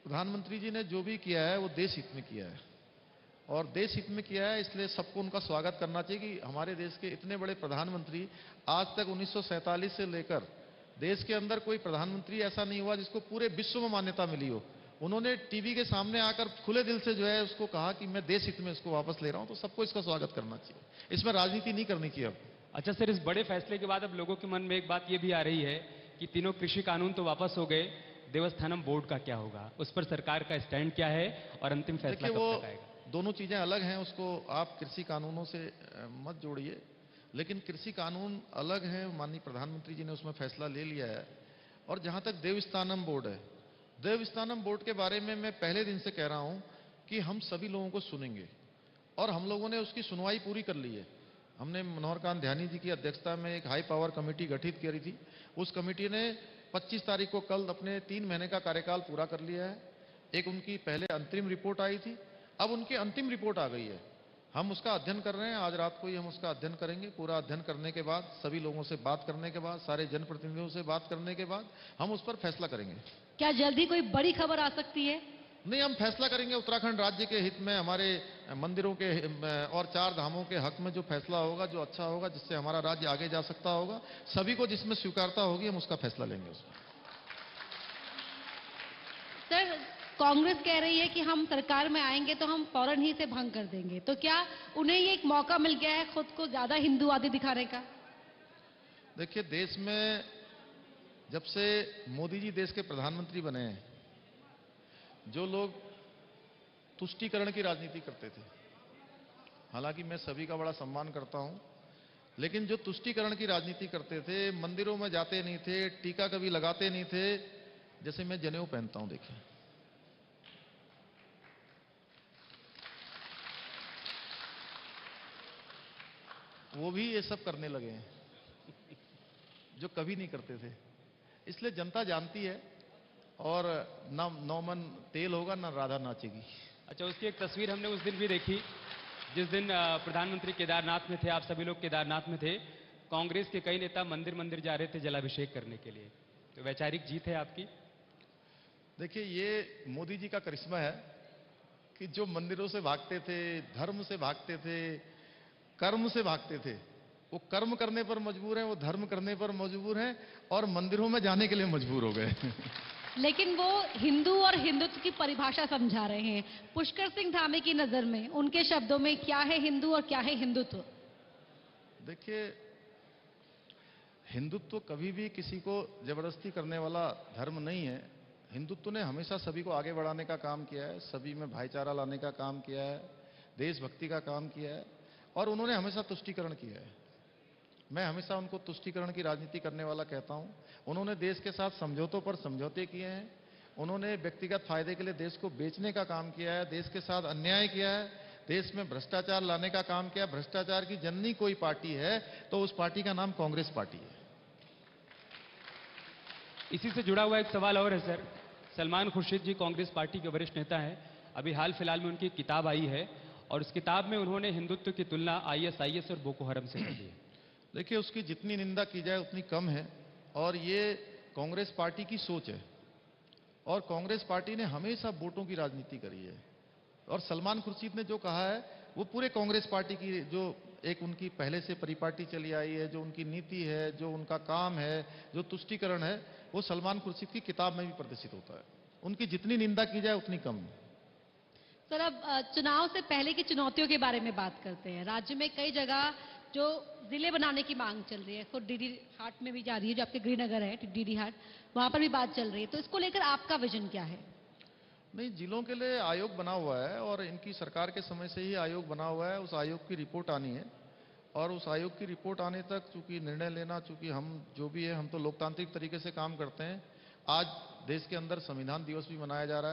प्रधानमंत्री जी ने जो भी किया है वो देश हित में किया है और देश हित में किया है, इसलिए सबको उनका स्वागत करना चाहिए कि हमारे देश के इतने बड़े प्रधानमंत्री, आज तक 1947 से लेकर देश के अंदर कोई प्रधानमंत्री ऐसा नहीं हुआ जिसको पूरे विश्व में मान्यता मिली हो। उन्होंने टीवी के सामने आकर खुले दिल से जो है उसको कहा कि मैं देश हित में इसको वापस ले रहा हूं, तो सबको इसका स्वागत करना चाहिए। इसमें राजनीति नहीं करनी चाहिए। अब अच्छा सर, इस बड़े फैसले के बाद अब लोगों के मन में एक बात ये भी आ रही है कि तीनों कृषि कानून तो वापस हो गए, देवस्थानम बोर्ड का क्या होगा, उस पर सरकार का स्टैंड क्या है और अंतिम फैसला कब तक आएगा? दोनों चीजें अलग हैं, उसको आप कृषि कानूनों से मत जोड़िए। लेकिन कृषि कानून अलग है, माननीय प्रधानमंत्री जी ने उसमें फैसला ले लिया है। और जहां तक देवस्थानम बोर्ड है, देवस्थानम बोर्ड के बारे में मैं पहले दिन से कह रहा हूं कि हम सभी लोगों को सुनेंगे और हम लोगों ने उसकी सुनवाई पूरी कर ली है। हमने मनोहर कांत ध्यानी जी की अध्यक्षता में एक हाई पावर कमेटी गठित करी थी। उस कमेटी ने 25 तारीख को कल अपने 3 महीने का कार्यकाल पूरा कर लिया है। एक उनकी पहले अंतरिम रिपोर्ट आई थी, अब उनकी अंतिम रिपोर्ट आ गई है। हम उसका अध्ययन कर रहे हैं, आज रात को ही हम उसका अध्ययन करेंगे। पूरा अध्ययन करने के बाद, सभी लोगों से बात करने के बाद, सारे जनप्रतिनिधियों से बात करने के बाद हम उस पर फैसला करेंगे। क्या जल्दी कोई बड़ी खबर आ सकती है? नहीं, हम फैसला करेंगे उत्तराखंड राज्य के हित में, हमारे मंदिरों के और 4 धामों के हक में जो फैसला होगा, जो अच्छा होगा, जिससे हमारा राज्य आगे जा सकता होगा, सभी को जिसमें स्वीकारता होगी, हम उसका फैसला लेंगे उसमें। सर, कांग्रेस कह रही है कि हम सरकार में आएंगे तो हम फौरन ही से भंग कर देंगे, तो क्या उन्हें ये एक मौका मिल गया है खुद को ज्यादा हिंदूवादी दिखाने का? देखिए, देश में जब से मोदी जी देश के प्रधानमंत्री बने हैं, जो लोग तुष्टीकरण की राजनीति करते थे। हालांकि मैं सभी का बड़ा सम्मान करता हूं, लेकिन जो तुष्टीकरण की राजनीति करते थे, मंदिरों में जाते नहीं थे, टीका कभी लगाते नहीं थे, जैसे मैं जनेऊ पहनता हूं, देखिए वो भी ये सब करने लगे हैं जो कभी नहीं करते थे। इसलिए जनता जानती है, और ना नौमन तेल होगा ना राधा नाचेगी। अच्छा, उसकी एक तस्वीर हमने उस दिन भी देखी जिस दिन प्रधानमंत्री केदारनाथ में थे, आप सभी लोग केदारनाथ में थे। कांग्रेस के कई नेता मंदिर मंदिर जा रहे थे जलाभिषेक करने के लिए। तो वैचारिक जीत है आपकी। देखिए, ये मोदी जी का करिश्मा है कि जो मंदिरों से भागते थे, धर्म से भागते थे, कर्म से भागते थे, वो कर्म करने पर मजबूर हैं, वो धर्म करने पर मजबूर हैं, और मंदिरों में जाने के लिए मजबूर हो गए। लेकिन वो हिंदू और हिंदुत्व की परिभाषा समझा रहे हैं। पुष्कर सिंह धामी की नजर में, उनके शब्दों में, क्या है हिंदू और क्या है हिंदुत्व? देखिए, हिंदुत्व कभी भी किसी को जबरदस्ती करने वाला धर्म नहीं है। हिंदुत्व ने हमेशा सभी को आगे बढ़ाने का काम किया है, सभी में भाईचारा लाने का काम किया है, देशभक्ति का काम किया है, और उन्होंने हमेशा तुष्टीकरण किया है। मैं हमेशा उनको तुष्टीकरण की राजनीति करने वाला कहता हूं। उन्होंने देश के साथ समझौतों पर समझौते किए हैं, उन्होंने व्यक्तिगत फायदे के लिए देश को बेचने का काम किया है, देश के साथ अन्याय किया है, देश में भ्रष्टाचार लाने का काम किया। भ्रष्टाचार की जननी कोई पार्टी है तो उस पार्टी का नाम कांग्रेस पार्टी है। इसी से जुड़ा हुआ एक सवाल और है सर। सलमान खुर्शीद जी कांग्रेस पार्टी के वरिष्ठ नेता हैं। अभी हाल फिलहाल में उनकी किताब आई है, और उस किताब में उन्होंने हिंदुत्व की तुलना आईएसआईएस और बोको हरम से कर दी है। देखिए, उसकी जितनी निंदा की जाए उतनी कम है, और ये कांग्रेस पार्टी की सोच है, और कांग्रेस पार्टी ने हमेशा वोटों की राजनीति करी है। और सलमान खुर्शीद ने जो कहा है वो पूरे कांग्रेस पार्टी की, जो एक उनकी पहले से परिपाटी चली आई है, जो उनकी नीति है, जो उनका काम है, जो तुष्टीकरण है, वो सलमान खुर्शीद की किताब में भी प्रदर्शित होता है। उनकी जितनी निंदा की जाए उतनी कम है। सर, अब चुनाव से पहले की चुनौतियों के बारे में बात करते हैं। राज्य में कई जगह जो जिले बनाने की मांग चल रही है, खुद डीडी हाट में भी जा रही है, जो आपके गृहनगर है डीडी हाट, वहां पर भी बात चल रही है। तो इसको लेकर आपका विजन क्या है? नहीं, जिलों के लिए आयोग बना हुआ है, और इनकी सरकार के समय से ही आयोग बना हुआ है। उस आयोग की रिपोर्ट आनी है, और उस आयोग की रिपोर्ट आने तक चूंकि निर्णय लेना, चूंकि हम जो भी है, हम तो लोकतांत्रिक तरीके से काम करते हैं। आज देश के अंदर संविधान दिवस भी मनाया जा रहा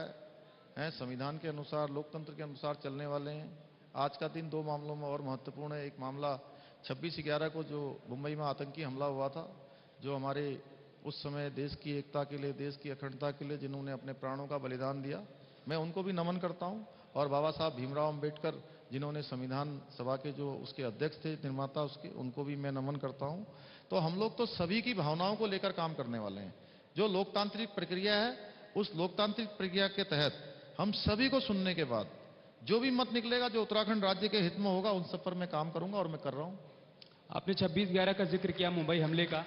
है। संविधान के अनुसार, लोकतंत्र के अनुसार चलने वाले हैं। आज का दिन दो मामलों में और महत्वपूर्ण है। एक मामला 26/11 को जो मुंबई में आतंकी हमला हुआ था, जो हमारे उस समय देश की एकता के लिए, देश की अखंडता के लिए जिन्होंने अपने प्राणों का बलिदान दिया, मैं उनको भी नमन करता हूं। और बाबा साहब भीमराव अंबेडकर जिन्होंने संविधान सभा के जो उसके अध्यक्ष थे, निर्माता उसके, उनको भी मैं नमन करता हूं। तो हम लोग तो सभी की भावनाओं को लेकर काम करने वाले हैं। जो लोकतांत्रिक प्रक्रिया है, उस लोकतांत्रिक प्रक्रिया के तहत हम सभी को सुनने के बाद जो भी मत निकलेगा, जो उत्तराखंड राज्य के हित में होगा, उन सब पर मैं काम करूंगा, और मैं कर रहा हूं। आपने 26/11 का जिक्र किया, मुंबई हमले का।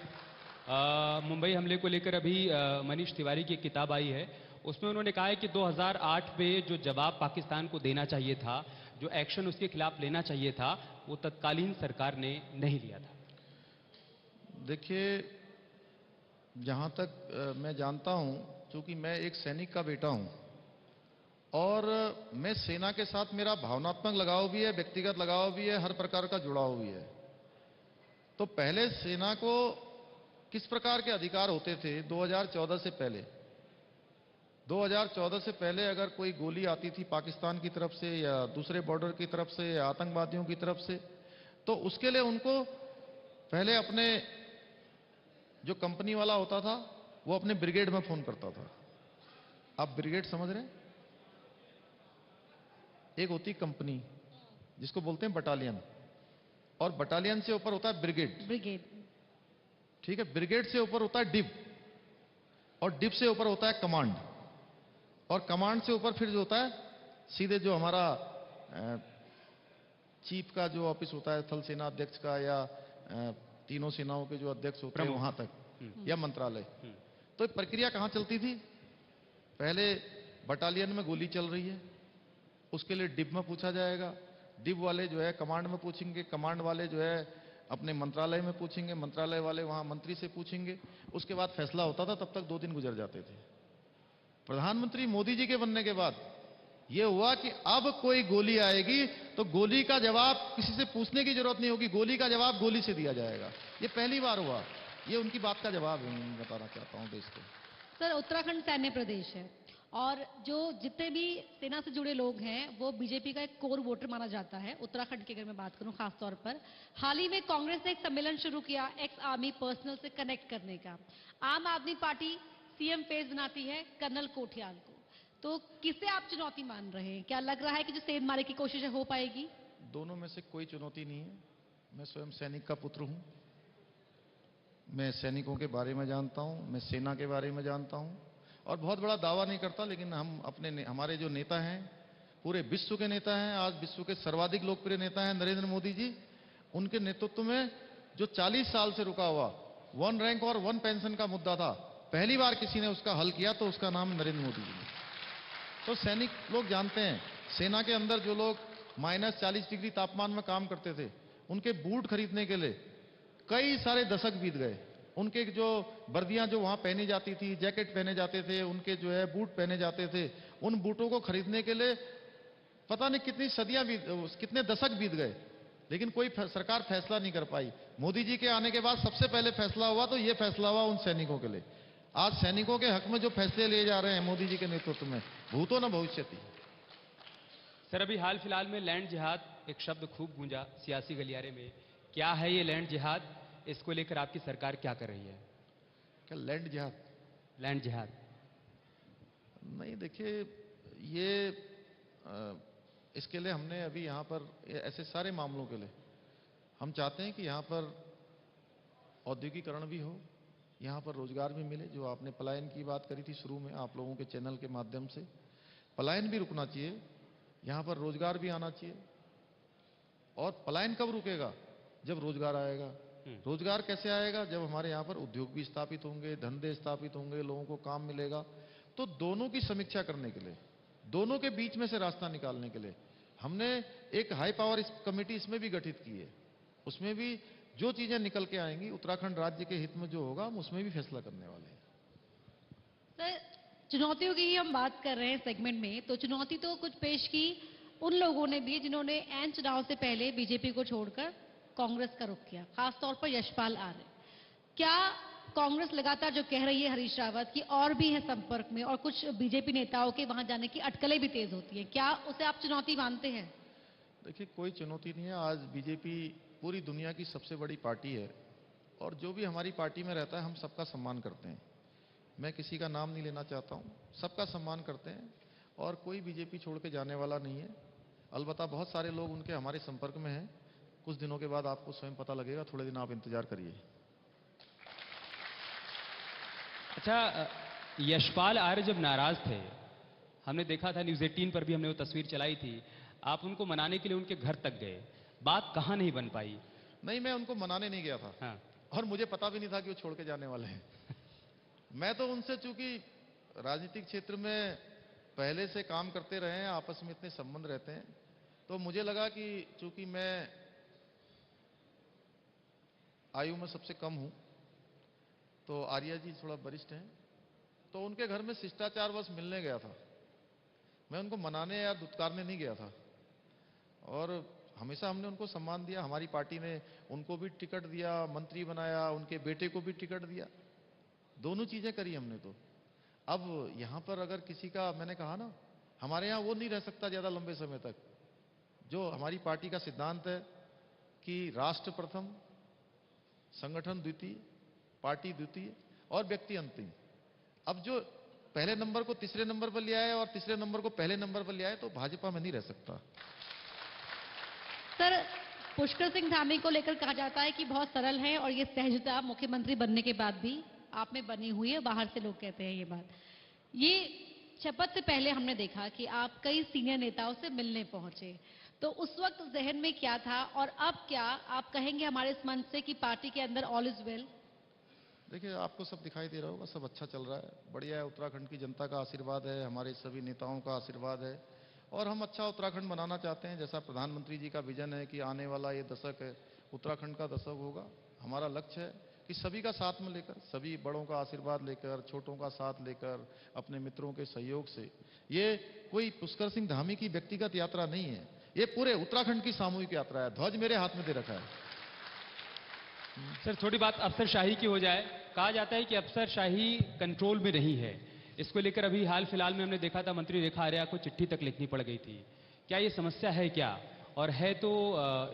मुंबई हमले को लेकर अभी मनीष तिवारी की एक किताब आई है, उसमें उन्होंने कहा है कि 2008 में जो जवाब पाकिस्तान को देना चाहिए था, जो एक्शन उसके खिलाफ लेना चाहिए था, वो तत्कालीन सरकार ने नहीं लिया था। देखिए, जहां तक मैं जानता हूं, क्योंकि मैं एक सैनिक का बेटा हूं, और मैं सेना के साथ मेरा भावनात्मक लगाव भी है, व्यक्तिगत लगाव भी है, हर प्रकार का जुड़ाव भी है। तो पहले सेना को किस प्रकार के अधिकार होते थे 2014 से पहले? 2014 से पहले अगर कोई गोली आती थी पाकिस्तान की तरफ से, या दूसरे बॉर्डर की तरफ से, या आतंकवादियों की तरफ से, तो उसके लिए उनको पहले अपने जो कंपनी वाला होता था, वो अपने ब्रिगेड में फोन करता था। आप ब्रिगेड समझ रहे हैं? एक होती कंपनी जिसको बोलते हैं बटालियन, और बटालियन से ऊपर होता है ब्रिगेड। ठीक है, ब्रिगेड से ऊपर होता है डिव, और डिव से ऊपर होता है कमांड, और कमांड से ऊपर फिर जो होता है सीधे जो हमारा चीफ का जो ऑफिस होता है, थल सेना अध्यक्ष का, या तीनों सेनाओं के जो अध्यक्ष होते हैं वहां तक, या मंत्रालय। तो प्रक्रिया कहां चलती थी? पहले बटालियन में गोली चल रही है, उसके लिए डिब में पूछा जाएगा, डिब वाले जो है कमांड में पूछेंगे, कमांड वाले जो है अपने मंत्रालय में पूछेंगे, मंत्रालय वाले वहां मंत्री से पूछेंगे, उसके बाद फैसला होता था। तब तक 2 दिन गुजर जाते थे। प्रधानमंत्री मोदी जी के बनने के बाद ये हुआ कि अब कोई गोली आएगी तो गोली का जवाब किसी से पूछने की जरूरत नहीं होगी, गोली का जवाब गोली से दिया जाएगा। ये पहली बार हुआ। ये उनकी बात का जवाब है, मैं बताना चाहता हूं देश को। सर, उत्तराखंड सैन्य प्रदेश है और जो जितने भी सेना से जुड़े लोग हैं वो बीजेपी का एक कोर वोटर माना जाता है। उत्तराखंड की अगर मैं बात करूं खास तौर पर, हाल ही में कांग्रेस ने एक सम्मेलन शुरू किया एक्स आर्मी पर्सनल से कनेक्ट करने का। आम आदमी पार्टी सीएम फेज बनाती है कर्नल कोठियाल को, तो किसे आप चुनौती मान रहे हैं? क्या लग रहा है कि जो सेंध मारे की कोशिश है हो पाएगी? दोनों में से कोई चुनौती नहीं है। मैं स्वयं सैनिक का पुत्र हूं, मैं सैनिकों के बारे में जानता हूं, मैं सेना के बारे में जानता हूं और बहुत बड़ा दावा नहीं करता, लेकिन हम हमारे जो नेता हैं, पूरे विश्व के नेता हैं, आज विश्व के सर्वाधिक लोकप्रिय नेता हैं नरेंद्र मोदी जी, उनके नेतृत्व में जो 40 साल से रुका हुआ वन रैंक और वन पेंशन का मुद्दा था, पहली बार किसी ने उसका हल किया तो उसका नाम नरेंद्र मोदी जी है। तो सैनिक लोग जानते हैं, सेना के अंदर जो लोग -40 डिग्री तापमान में काम करते थे, उनके बूट खरीदने के लिए कई सारे दशक बीत गए। उनके जो वर्दियां जो वहां पहनी जाती थी, जैकेट पहने जाते थे, उनके जो है बूट पहने जाते थे, उन बूटों को खरीदने के लिए पता नहीं कितनी सदियां कितने दशक बीत गए, लेकिन कोई सरकार फैसला नहीं कर पाई। मोदी जी के आने के बाद सबसे पहले फैसला हुआ तो ये फैसला हुआ उन सैनिकों के लिए। आज सैनिकों के हक में जो फैसले लिए जा रहे हैं मोदी जी के नेतृत्व में, भूतो न भविष्यति। सर, अभी हाल फिलहाल में लैंड जिहाद एक शब्द खूब गूंजा सियासी गलियारे में। क्या है ये लैंड जिहाद? इसको लेकर आपकी सरकार क्या कर रही है? क्या लैंड जिहाद? लैंड जिहाद नहीं, देखिए ये इसके लिए हमने अभी यहाँ पर ऐसे सारे मामलों के लिए हम चाहते हैं कि यहाँ पर औद्योगिकरण भी हो, यहाँ पर रोजगार भी मिले। जो आपने पलायन की बात करी थी शुरू में आप लोगों के चैनल के माध्यम से, पलायन भी रुकना चाहिए, यहाँ पर रोजगार भी आना चाहिए। और पलायन कब रुकेगा? जब रोजगार आएगा। रोजगार कैसे आएगा? जब हमारे यहाँ पर उद्योग भी स्थापित होंगे, धंधे स्थापित होंगे, लोगों को काम मिलेगा। तो दोनों की समीक्षा करने के लिए, दोनों के बीच में से रास्ता निकालने के लिए हमने एक हाई पावर कमेटी इसमें भी गठित की है। उसमें भी जो चीजें निकल के आएंगी उत्तराखंड राज्य के हित में जो होगा हम उसमें भी फैसला करने वाले हैं। सर, चुनौतियों की ही हम बात कर रहे हैं सेगमेंट में, तो चुनौती तो कुछ पेश की उन लोगों ने भी जिन्होंने एन चुनाव से पहले बीजेपी को छोड़कर कांग्रेस का रुख किया, खासतौर पर यशपाल आर्य। क्या कांग्रेस लगातार जो कह रही है हरीश रावत की और भी है संपर्क में और कुछ बीजेपी नेताओं के वहां जाने की अटकलें भी तेज होती हैं, क्या उसे आप चुनौती मानते हैं? देखिए, कोई चुनौती नहीं है। आज बीजेपी पूरी दुनिया की सबसे बड़ी पार्टी है और जो भी हमारी पार्टी में रहता है हम सबका सम्मान करते हैं। मैं किसी का नाम नहीं लेना चाहता हूं, सबका सम्मान करते हैं और कोई बीजेपी छोड़ के जाने वाला नहीं है। अलबत्ता बहुत सारे लोग उनके हमारे संपर्क में हैं, कुछ दिनों के बाद आपको स्वयं पता लगेगा, थोड़े दिन आप इंतजार करिए। अच्छा, यशपाल आर्य जब नाराज थे, हमने देखा था न्यूज़ 18 पर भी हमने वो तस्वीर चलाई थी, आप उनको मनाने के लिए उनके घर तक गए, बात कहाँ नहीं बन पाई? नहीं, मैं उनको मनाने नहीं गया था। हाँ। और मुझे पता भी नहीं था कि वो छोड़ के जाने वाले हैं। मैं तो उनसे चूंकि राजनीतिक क्षेत्र में पहले से काम करते रहे हैं, आपस में इतने संबंध रहते हैं, तो मुझे लगा कि चूंकि मैं आयु में सबसे कम हूं, तो आर्या जी थोड़ा वरिष्ठ हैं, तो उनके घर में शिष्टाचारवश मिलने गया था। मैं उनको मनाने या दुत्कारने नहीं गया था। और हमेशा हमने उनको सम्मान दिया। हमारी पार्टी ने उनको भी टिकट दिया, मंत्री बनाया, उनके बेटे को भी टिकट दिया, दोनों चीजें करी हमने। तो अब यहां पर अगर किसी का, मैंने कहा ना, हमारे यहां वो नहीं रह सकता ज्यादा लंबे समय तक। जो हमारी पार्टी का सिद्धांत है कि राष्ट्र प्रथम, संगठन द्वितीय, पार्टी द्वितीय और व्यक्ति अंतिम। अब जो पहले नंबर को तीसरे नंबर पर ले आए और तीसरे नंबर को पहले नंबर पर ले आए तो भाजपा में नहीं रह सकता। सर, पुष्कर सिंह धामी को लेकर कहा जाता है कि बहुत सरल है और ये सहजता मुख्यमंत्री बनने के बाद भी आप में बनी हुई है, बाहर से लोग कहते हैं ये बात। ये शपथ से पहले हमने देखा कि आप कई सीनियर नेताओं से मिलने पहुंचे, तो उस वक्त जहन में क्या था और अब क्या आप कहेंगे हमारे इस मंच से कि पार्टी के अंदर ऑल इज वेल? देखिए, आपको सब दिखाई दे रहा होगा, सब अच्छा चल रहा है, बढ़िया है। उत्तराखंड की जनता का आशीर्वाद है, हमारे सभी नेताओं का आशीर्वाद है और हम अच्छा उत्तराखंड बनाना चाहते हैं। जैसा प्रधानमंत्री जी का विजन है कि आने वाला ये दशक है उत्तराखंड का दशक होगा, हमारा लक्ष्य है। कि सभी का साथ में लेकर, सभी बड़ों का आशीर्वाद लेकर, छोटों का साथ लेकर, अपने मित्रों के सहयोग से, ये कोई पुष्कर सिंह धामी की व्यक्तिगत यात्रा नहीं है, ये पूरे उत्तराखंड की सामूहिक यात्रा है। ध्वज मेरे हाथ में दे रखा है। सर थोड़ी बात अफसरशाही की हो जाए। कहा जाता है कि अफसरशाही कंट्रोल में नहीं है। इसको लेकर अभी हाल फिलहाल में हमने देखा था मंत्री रेखा आर्या को चिट्ठी तक लिखनी पड़ गई थी। क्या ये समस्या है क्या, और है तो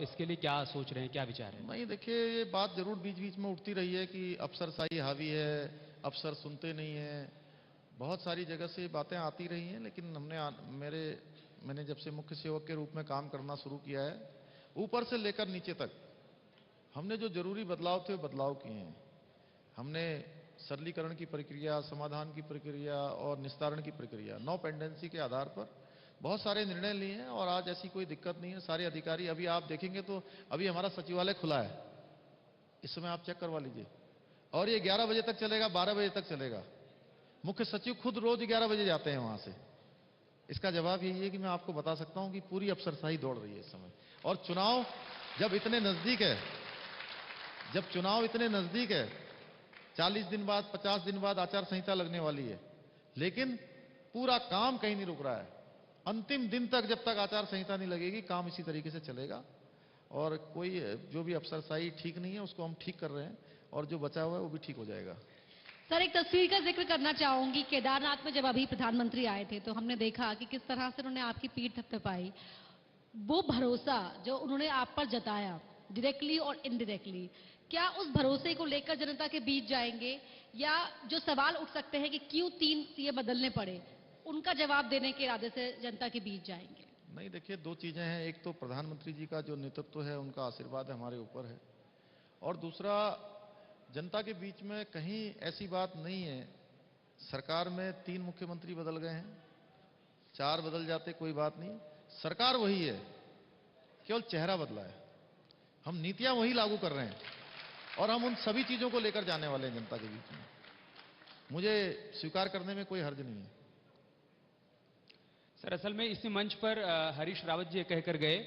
इसके लिए क्या सोच रहे हैं, क्या विचार है? नहीं देखिए, ये बात जरूर बीच बीच में उठती रही है कि अफसरशाही हावी है, अफसर सुनते नहीं है, बहुत सारी जगह से बातें आती रही हैं। लेकिन मैंने जब से मुख्य सेवक के रूप में काम करना शुरू किया है, ऊपर से लेकर नीचे तक हमने जो जरूरी बदलाव थे वो बदलाव किए हैं। हमने सरलीकरण की प्रक्रिया, समाधान की प्रक्रिया और निस्तारण की प्रक्रिया, नो पेंडेंसी के आधार पर बहुत सारे निर्णय लिए हैं और आज ऐसी कोई दिक्कत नहीं है। सारे अधिकारी, अभी आप देखेंगे तो अभी हमारा सचिवालय खुला है, इस समय आप चेक करवा लीजिए, और ये 11 बजे तक चलेगा, 12 बजे तक चलेगा। मुख्य सचिव खुद रोज 11 बजे जाते हैं वहां से। इसका जवाब यही है कि मैं आपको बता सकता हूं कि पूरी अफसरशाही दौड़ रही है इस समय। और चुनाव जब इतने नजदीक है, 40 दिन बाद, 50 दिन बाद आचार संहिता लगने वाली है, लेकिन पूरा काम कहीं नहीं रुक रहा है। अंतिम दिन तक जब तक आचार संहिता नहीं लगेगी, काम इसी तरीके से चलेगा। और कोई जो भी अफसरशाही ठीक नहीं है उसको हम ठीक कर रहे हैं, और जो बचा हुआ है वो भी ठीक हो जाएगा। सर एक तस्वीर का जिक्र करना चाहूंगी। केदारनाथ में जब अभी प्रधानमंत्री आए थे तो हमने देखा कि किस तरह से उन्होंने आपकी पीठ थपथपाई। वो भरोसा जो उन्होंने आप पर जताया, डायरेक्टली और इनडायरेक्टली, क्या उस भरोसे को लेकर जनता के बीच जाएंगे, या जो सवाल उठ सकते हैं कि क्यों 3 सीएम बदलने पड़े, उनका जवाब देने के इरादे से जनता के बीच जाएंगे? नहीं देखिए, 2 चीजें हैं। एक तो प्रधानमंत्री जी का जो नेतृत्व है, उनका आशीर्वाद हमारे ऊपर है, और दूसरा जनता के बीच में कहीं ऐसी बात नहीं है। सरकार में 3 मुख्यमंत्री बदल गए हैं, 4 बदल जाते कोई बात नहीं, सरकार वही है, केवल चेहरा बदला है। हम नीतियां वही लागू कर रहे हैं, और हम उन सभी चीजों को लेकर जाने वाले हैं जनता के बीच में। मुझे स्वीकार करने में कोई हर्ज नहीं है। सर असल में इसी मंच पर हरीश रावत जी कहकर गए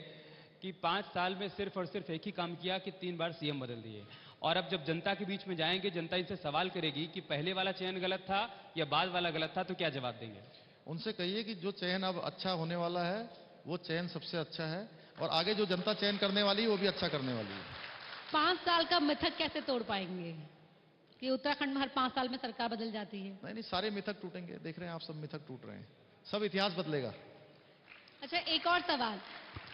कि 5 साल में सिर्फ और सिर्फ एक ही काम किया कि 3 बार सीएम बदल दिए, और अब जब जनता के बीच में जाएंगे, जनता इनसे सवाल करेगी कि पहले वाला चयन गलत था या बाद वाला गलत था, तो क्या जवाब देंगे? उनसे कहिए कि जो चयन अब अच्छा होने वाला है वो चयन सबसे अच्छा है, और आगे जो जनता चयन करने वाली है वो भी अच्छा करने वाली है। 5 साल का मिथक कैसे तोड़ पाएंगे कि उत्तराखंड में हर 5 साल में सरकार बदल जाती है? नहीं, सारे मिथक टूटेंगे। देख रहे हैं आप, सब मिथक टूट रहे हैं, सब इतिहास बदलेगा। अच्छा एक और सवाल,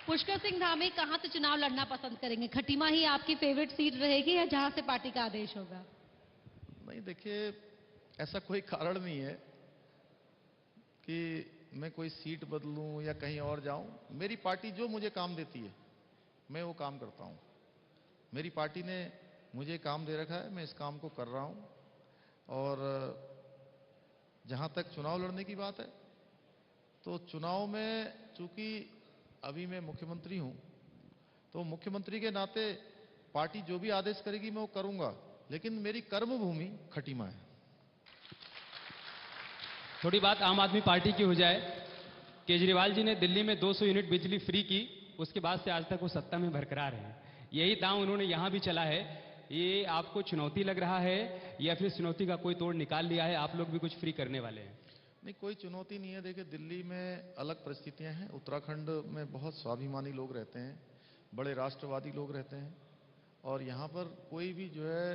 पुष्कर सिंह धामी कहां से चुनाव लड़ना पसंद करेंगे? खटीमा ही आपकी फेवरेट सीट रहेगी या जहां से पार्टी का आदेश होगा? नहीं देखिए, ऐसा कोई कारण नहीं है कि मैं कोई सीट बदलूं या कहीं और जाऊं। मेरी पार्टी जो मुझे काम देती है मैं वो काम करता हूं। मेरी पार्टी ने मुझे काम दे रखा है, मैं इस काम को कर रहा हूं। और जहां तक चुनाव लड़ने की बात है, तो चुनाव में चूंकि अभी मैं मुख्यमंत्री हूं, तो मुख्यमंत्री के नाते पार्टी जो भी आदेश करेगी मैं वो करूंगा, लेकिन मेरी कर्मभूमि खटीमा है। थोड़ी बात आम आदमी पार्टी की हो जाए। केजरीवाल जी ने दिल्ली में 200 यूनिट बिजली फ्री की, उसके बाद से आज तक वो सत्ता में बरकरार हैं। यही दांव उन्होंने यहां भी चला है। ये आपको चुनौती लग रहा है या फिर चुनौती का कोई तोड़ निकाल लिया है, आप लोग भी कुछ फ्री करने वाले हैं? नहीं, कोई चुनौती नहीं है। देखिए, दिल्ली में अलग परिस्थितियां हैं, उत्तराखंड में बहुत स्वाभिमानी लोग रहते हैं, बड़े राष्ट्रवादी लोग रहते हैं, और यहाँ पर कोई भी जो है,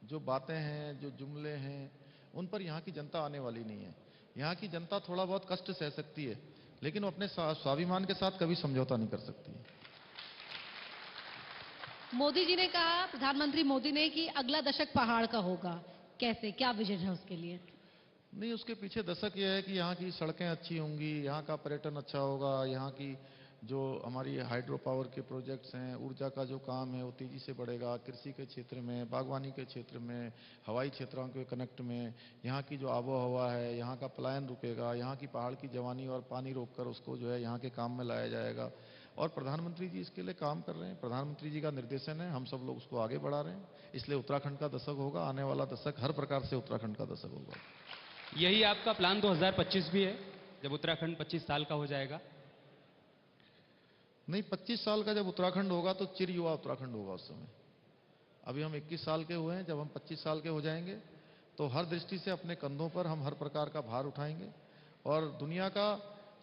जो बातें हैं, जो जुमले हैं, उन पर यहाँ की जनता आने वाली नहीं है। यहाँ की जनता थोड़ा बहुत कष्ट सह सकती है, लेकिन वो अपने स्वाभिमान के साथ कभी समझौता नहीं कर सकती है। मोदी जी ने कहा, प्रधानमंत्री मोदी ने, कि अगला दशक पहाड़ का होगा। कैसे, क्या विजन है उसके लिए? नहीं, उसके पीछे दशक यह है कि यहाँ की सड़कें अच्छी होंगी, यहाँ का पर्यटन अच्छा होगा, यहाँ की जो हमारी हाइड्रो पावर के प्रोजेक्ट्स हैं, ऊर्जा का जो काम है वो तेजी से बढ़ेगा। कृषि के क्षेत्र में, बागवानी के क्षेत्र में, हवाई क्षेत्रों के कनेक्ट में, यहाँ की जो आबो हवा है, यहाँ का पलायन रुकेगा, यहाँ की पहाड़ की जवानी और पानी रोककर उसको जो है यहाँ के काम में लाया जाएगा। और प्रधानमंत्री जी इसके लिए काम कर रहे हैं, प्रधानमंत्री जी का निर्देशन है, हम सब लोग उसको आगे बढ़ा रहे हैं। इसलिए उत्तराखंड का दशक होगा, आने वाला दशक हर प्रकार से उत्तराखंड का दशक होगा। यही आपका प्लान 2025 भी है, जब उत्तराखंड 25 साल का हो जाएगा? नहीं, 25 साल का जब उत्तराखंड होगा तो चिर युवा उत्तराखंड होगा उस समय। अभी हम 21 साल के हुए हैं, जब हम 25 साल के हो जाएंगे तो हर दृष्टि से अपने कंधों पर हम हर प्रकार का भार उठाएंगे और दुनिया का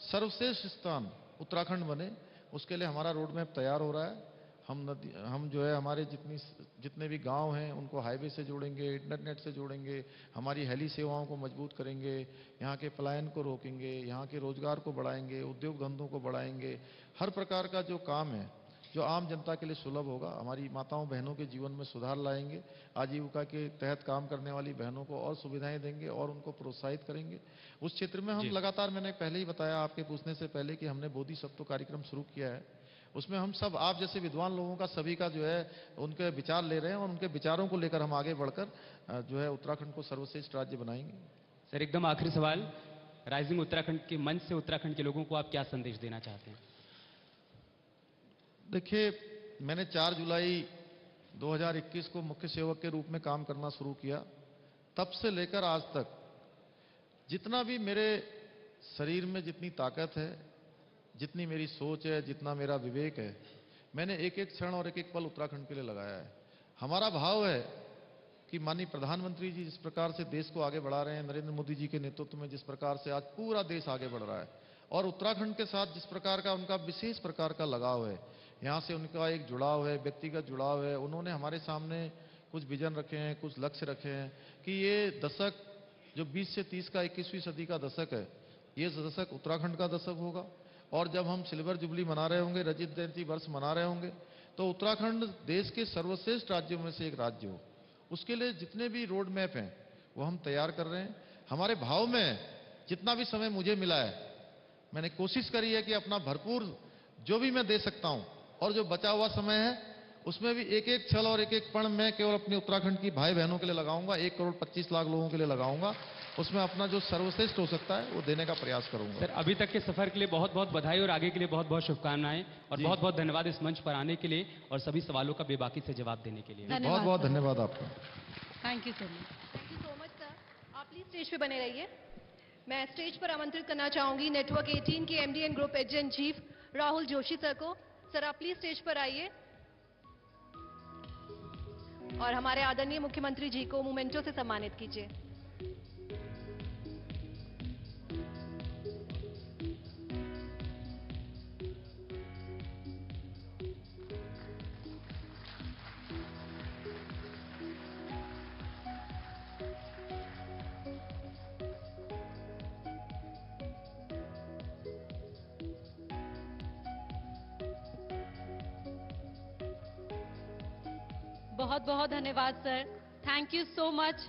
सर्वश्रेष्ठ स्थान उत्तराखंड बने, उसके लिए हमारा रोड मैप तैयार हो रहा है। हम जो है हमारे जितने भी गांव हैं उनको हाईवे से जोड़ेंगे, इंटरनेट से जोड़ेंगे, हमारी हेली सेवाओं को मजबूत करेंगे, यहाँ के पलायन को रोकेंगे, यहाँ के रोजगार को बढ़ाएंगे, उद्योग धंधों को बढ़ाएंगे। हर प्रकार का जो काम है जो आम जनता के लिए सुलभ होगा, हमारी माताओं बहनों के जीवन में सुधार लाएंगे, आजीविका के तहत काम करने वाली बहनों को और सुविधाएं देंगे और उनको प्रोत्साहित करेंगे। उस क्षेत्र में हम लगातार, मैंने पहले ही बताया आपके पूछने से पहले कि हमने बोधिसत्व कार्यक्रम शुरू किया है। उसमें हम सब, आप जैसे विद्वान लोगों का, सभी का जो है उनके विचार ले रहे हैं और उनके विचारों को लेकर हम आगे बढ़कर जो है उत्तराखंड को सर्वश्रेष्ठ राज्य बनाएंगे। सर, एकदम आखिरी सवाल, राइजिंग उत्तराखंड के मंच से उत्तराखंड के लोगों को आप क्या संदेश देना चाहते हैं? देखिए, मैंने 4 जुलाई 2021 को मुख्य सेवक के रूप में काम करना शुरू किया। तब से लेकर आज तक जितना भी मेरे शरीर में जितनी ताकत है, जितनी मेरी सोच है, जितना मेरा विवेक है, मैंने एक एक क्षण और एक एक पल उत्तराखंड के लिए लगाया है। हमारा भाव है कि माननीय प्रधानमंत्री जी जिस प्रकार से देश को आगे बढ़ा रहे हैं, नरेंद्र मोदी जी के नेतृत्व में जिस प्रकार से आज पूरा देश आगे बढ़ रहा है और उत्तराखंड के साथ जिस प्रकार का उनका विशेष प्रकार का लगाव है, यहाँ से उनका एक जुड़ाव है, व्यक्तिगत जुड़ाव है। उन्होंने हमारे सामने कुछ विजन रखे हैं, कुछ लक्ष्य रखे हैं कि ये दशक जो 20 से 30 का 21वीं सदी का दशक है, ये दशक उत्तराखंड का दशक होगा। और जब हम सिल्वर जुबली मना रहे होंगे, रजत जयंती वर्ष मना रहे होंगे, तो उत्तराखंड देश के सर्वश्रेष्ठ राज्यों में से एक राज्य हो। उसके लिए जितने भी रोड मैप हैं वो हम तैयार कर रहे हैं। हमारे भाव में जितना भी समय मुझे मिला है, मैंने कोशिश करी है कि अपना भरपूर जो भी मैं दे सकता हूं, और जो बचा हुआ समय है उसमें भी एक एक छल और एक एक पल मैं केवल अपनी उत्तराखंड की भाई बहनों के लिए लगाऊंगा। 1 करोड़ 25 लाख लोगों के लिए लगाऊंगा। उसमें अपना जो सर्वश्रेष्ठ हो सकता है वो देने का प्रयास करूंगा। सर, अभी तक के सफर के लिए बहुत बहुत बधाई और आगे के लिए बहुत बहुत शुभकामनाएं और बहुत बहुत धन्यवाद इस मंच पर आने के लिए और सभी सवालों का बेबाकी से जवाब देने के लिए। बहुत बहुत धन्यवाद आपका। Thank you so much. Thank you so much sir. आप प्लीज स्टेज पे बने रहिए। मैं स्टेज पर आमंत्रित करना चाहूंगी नेटवर्क 18 के MD and group agent chief Rahul Joshi sir को। सर, आप प्लीज स्टेज पर आइए और हमारे आदरणीय मुख्यमंत्री जी को मोमेंटो से सम्मानित कीजिए। बहुत बहुत धन्यवाद sir, thank you so much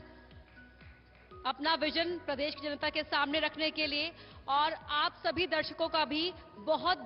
अपना विजन प्रदेश की जनता के सामने रखने के लिए, और आप सभी दर्शकों का भी बहुत